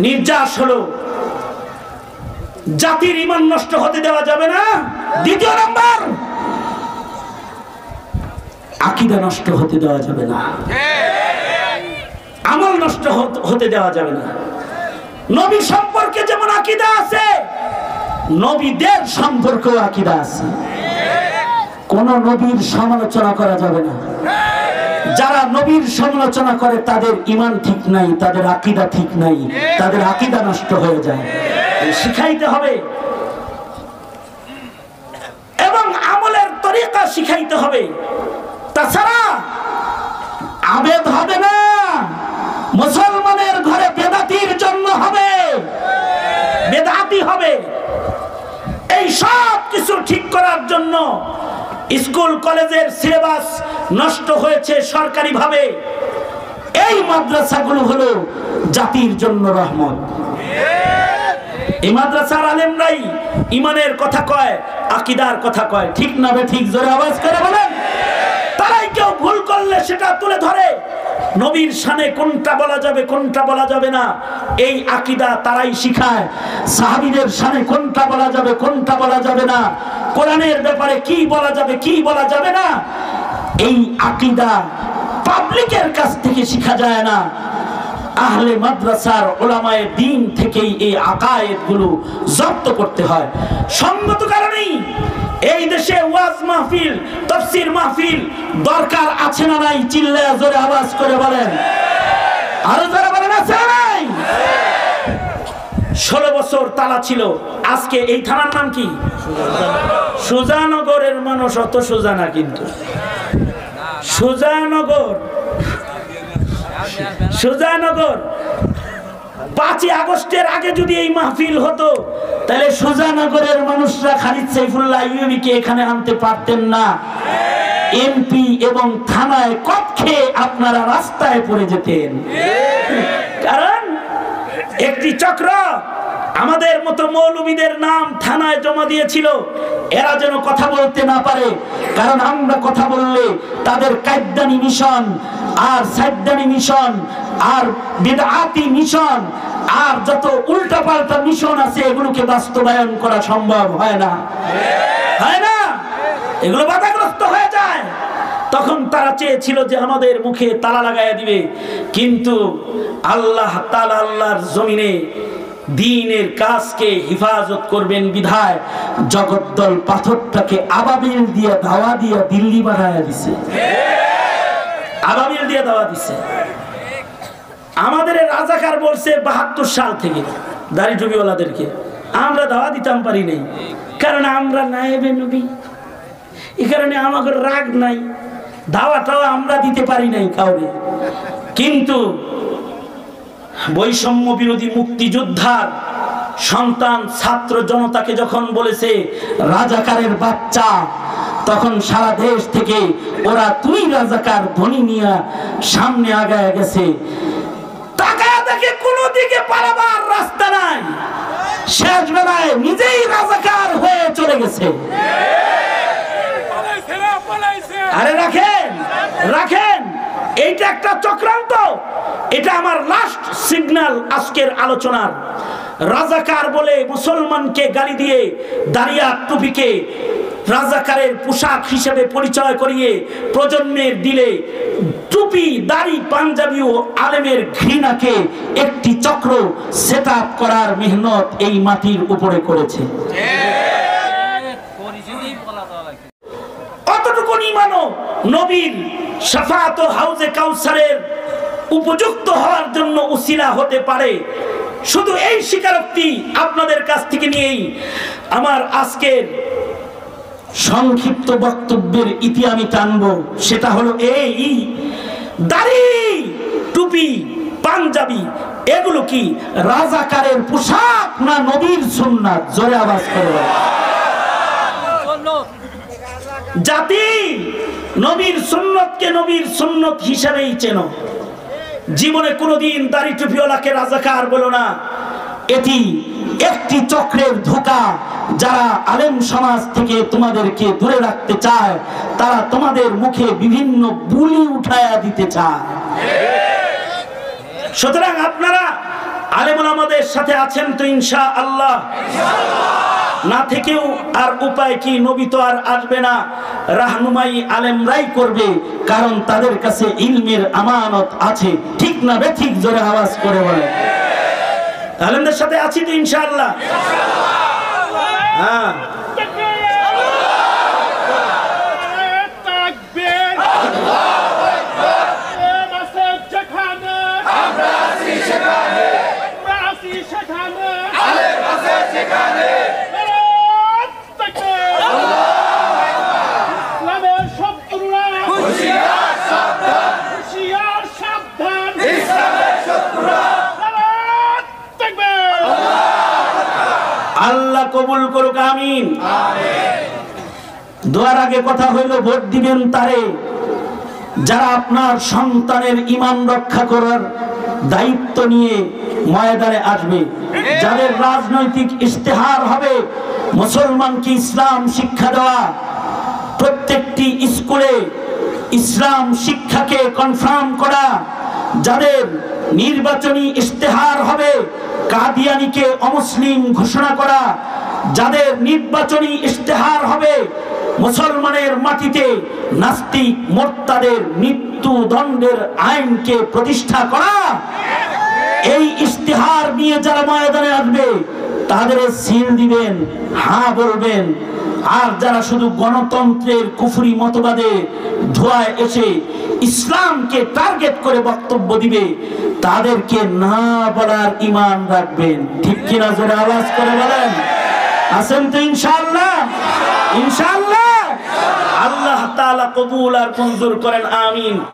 নির্যাস হলো জাতির ঈমান নষ্ট হতে দেওয়া যাবে না। দ্বিতীয় নাম্বার, আকীদা নষ্ট হতে দেওয়া যাবে না, আমল নষ্ট হতে দেওয়া যাবে না। নবী সম্পর্কে যেমন আকীদা আছে, নবীদের সম্পর্কেও আকীদা আছে। কোন নবীর সমালোচনা করা যাবে না। যারা নবীর সমালোচনা করে তাদের ঈমান ঠিক নাই, তাদের আকীদা ঠিক নাই, তাদের আকীদা নষ্ট হয়ে যায়। শিখাইতে হবে এবং আমলের তরিকা শিখাইতে হবে, তাছাড়া আবেদ হবে না। মুসলমানের ঘরে বেদাতির জন্ম হবে, বেদাতি হবে। এই সব কিছু ঠিক করার জন্য স্কুল কলেজের সিলেবাস নষ্ট হয়েছে সরকারিভাবে। এই মাদ্রাসাগুলো হলো জাতির জন্য রহমত। এই মাদ্রাসার আলেমরাই ঈমানের কথা কয়, আকীদার কথা কয়, ঠিক না বে ঠিক? জোরে আওয়াজ করে বলেন। তারাই কেউ ভুল করলে সেটা তুলে ধরে, নবীর শানে কোনটা বলা যাবে কোনটা বলা যাবে না, এই আকীদা তারাই শিখায়। সাহাবীদের শানে কোনটা বলা যাবে কোনটা বলা যাবে না, কোরআনের ব্যাপারে কি বলা যাবে কি বলা যাবে না, এই আকীদা পাবলিকের কাছ থেকে শিখা যায় না। আহলে মাদ্রাসার উলামায়ে দ্বীন থেকেই এই আকায়েদগুলো জব্দ করতে হয়। সঙ্গত কারণেই এই দেশে ওয়াজ মাহফিল, তাফসীর মাহফিল দরকার আছে না নাই? চিল্লায়া জোরে আওয়াজ করে বলেন, আরো জোরে বলেন, আছে নাই? 16 বছর তালা ছিল। আজকে এই থানার নাম কি? সুজানগরের মানুষ অত সোজা না, কিন্তু সুজানগর 5ই আগস্টের আগে যদি এই মাহফিল হতো, তাহলে সুজানগরের মানুষরা খালিদ সাইফুল্লাহ আইয়ুবীকে এখানে আনতে পারতেন না। এমপি এবং থানায় কক্ষে আপনারা রাস্তায় পড়ে যেতেন। কারণ একটি চক্র আমাদের মতো মৌলবীদের নাম থানায় জমা দিয়েছিল, এরা যেন কথা বলতে না পারে। কারণ আমরা কথা বললে তাদের কায়দানি মিশন আর সাইদানি মিশন আর বিদআতি মিশন আর যত উল্টাপাল্টা মিশন আছে এগুলোকে বাস্তবায়ন করা সম্ভব হয় না, হয় না, এগুলো বাধাগ্রস্ত হয়ে যায়। তখন তারা চেয়েছিল যে আমাদের মুখে তালা লাগাইয়া দিবে, কিন্তু আল্লাহ তাআলা আল্লাহর জমিনে দ্বীনের কাজকে হিফাজত করবেন বিধায় জগদ্দল পাথরটাকে আবাবিল দিয়ে দাওয়া দিয়ে দিল্লি বানায়া দিছে, আবাবিল দিয়ে দাওয়া দিছে। আমাদের রাজাকার বলছে ৭২ সাল থেকে দাড়ি টুপিওয়ালাদেরকে, আমরা দাওয়া দিতাম পারি নাই, কারণ আমরা নায়েবে নবী, এই কারণে আমাদের রাগ নাই, দাওয়াটাও আমরা দিতে পারি নাই কাউরে। কিন্তু বৈষম্য বিরোধী মুক্তিযোদ্ধার সন্তান ছাত্র জনতাকে যখন বলেছে রাজাকারের বাচ্চা, তখন সারা দেশ থেকে ওরা তুই রাজাকার ধ্বনি নিয়ে সামনে আগায় গেছে। তাকায় দেখে কোনো দিকে পালাবার রাস্তা নাই, শেষ বেলায় নিজেই রাজাকার হয়ে চলে গেছে। আরে রাখেন রাখেন, এইটা একটা চক্রান্ত। এটা আমার লাস্ট সিগন্যাল আজকের আলোচনার। রাজাকার বলে মুসলমানকে গালি দিয়ে দাড়িয়া টুপিকে রাজাকারের পোশাক হিসেবে পরিচয় করিয়ে প্রজন্মের দিলে টুপি দাড়ি পাঞ্জাবি ও আলেমের ঘৃণাকে একটি চক্র সেট আপ করার মেহনত এই মাটির উপরে করেছে। অতটুকুনি মানো নবীর শাফাআত ও হাউজে কাউসারের উপযুক্ত হওয়ার জন্য উসিলা হতে পারে। শুধু এই স্বীকারোক্তি আপনাদের কাছ থেকে নিয়েই আমার আজকের সংক্ষিপ্ত বক্তব্যের ইতি আমি টানব। সেটা হলো এই দাড়ি টুপি পাঞ্জাবি এগুলো কি রাজাকারের পোশাক না নবীর সুন্নাত? জোরে আওয়াজ করে জাতি নবীর সুন্নতকে নবীর সুন্নত হিসেবেই চেনো। জীবনে কোনোদিন দাড়ি টুপিওয়ালাকে রাজাকার বলো না। এটি একটি চক্রের ধোঁকা। যারা আলেম সমাজ থেকে তোমাদেরকে দূরে রাখতে চায়, তারা তোমাদের মুখে বিভিন্ন বুলি উঠায়া দিতে চায়। সুতরাং আপনারা আলেম ওলামাদের সাথে আছেন তো ইনশাআল্লাহ? না থেকেও আর উপায় কি? নবী তো আর আসবে না, রাহনুমাই আলেমরাই করবে, কারণ তাদের কাছে ইলমের আমানত আছে। ঠিক না বেঠিক? জোরে আওয়াজ করে বলে। আলেমদের সাথে আছি তো ইনশাআল্লাহ? হ্যাঁ, আল্লাহ কবুল করুক, আমিন। দোয়ার আগে কথা হইল ভোট দিবেন তারে যারা আপনার সন্তানের ঈমান রক্ষা করার দায়িত্ব নিয়ে ময়দানে আসবে, যাদের রাজনৈতিক ইশতেহার হবে মুসলমানকে ইসলাম শিক্ষা দেওয়া, প্রত্যেকটি স্কুলে ইসলাম শিক্ষাকে কনফার্ম করা, যাদের নির্বাচনী ইশতেহার হবে কাদিয়ানীকে অমুসলিম ঘোষণা করা, যাদের নির্বাচনী ইশতেহার হবে মুসলমানের মাটিতে নাস্তিক মোরতাদের মৃত্যুদণ্ডের আইনকে প্রতিষ্ঠা করা, এই ইশতেহার নিয়ে যারা ময়দানে আসবে তাদের সিল দিবেন, হ্যাঁ বলবেন। আর যারা শুধু গণতন্ত্রের কুফরি মতবাদে ধোঁয়ায় এসে ইসলামকে টার্গেট করে বক্তব্য দিবে, তাদেরকে না বলার ঈমান রাখবেন। ঠিক কিনা? জোরে আওয়াজ করে বলেন। আছেন তো ইনশাআল্লাহ? ইনশাআল্লাহ। আল্লাহ তাআলা কবুল আর মঞ্জুর করেন, আমিন।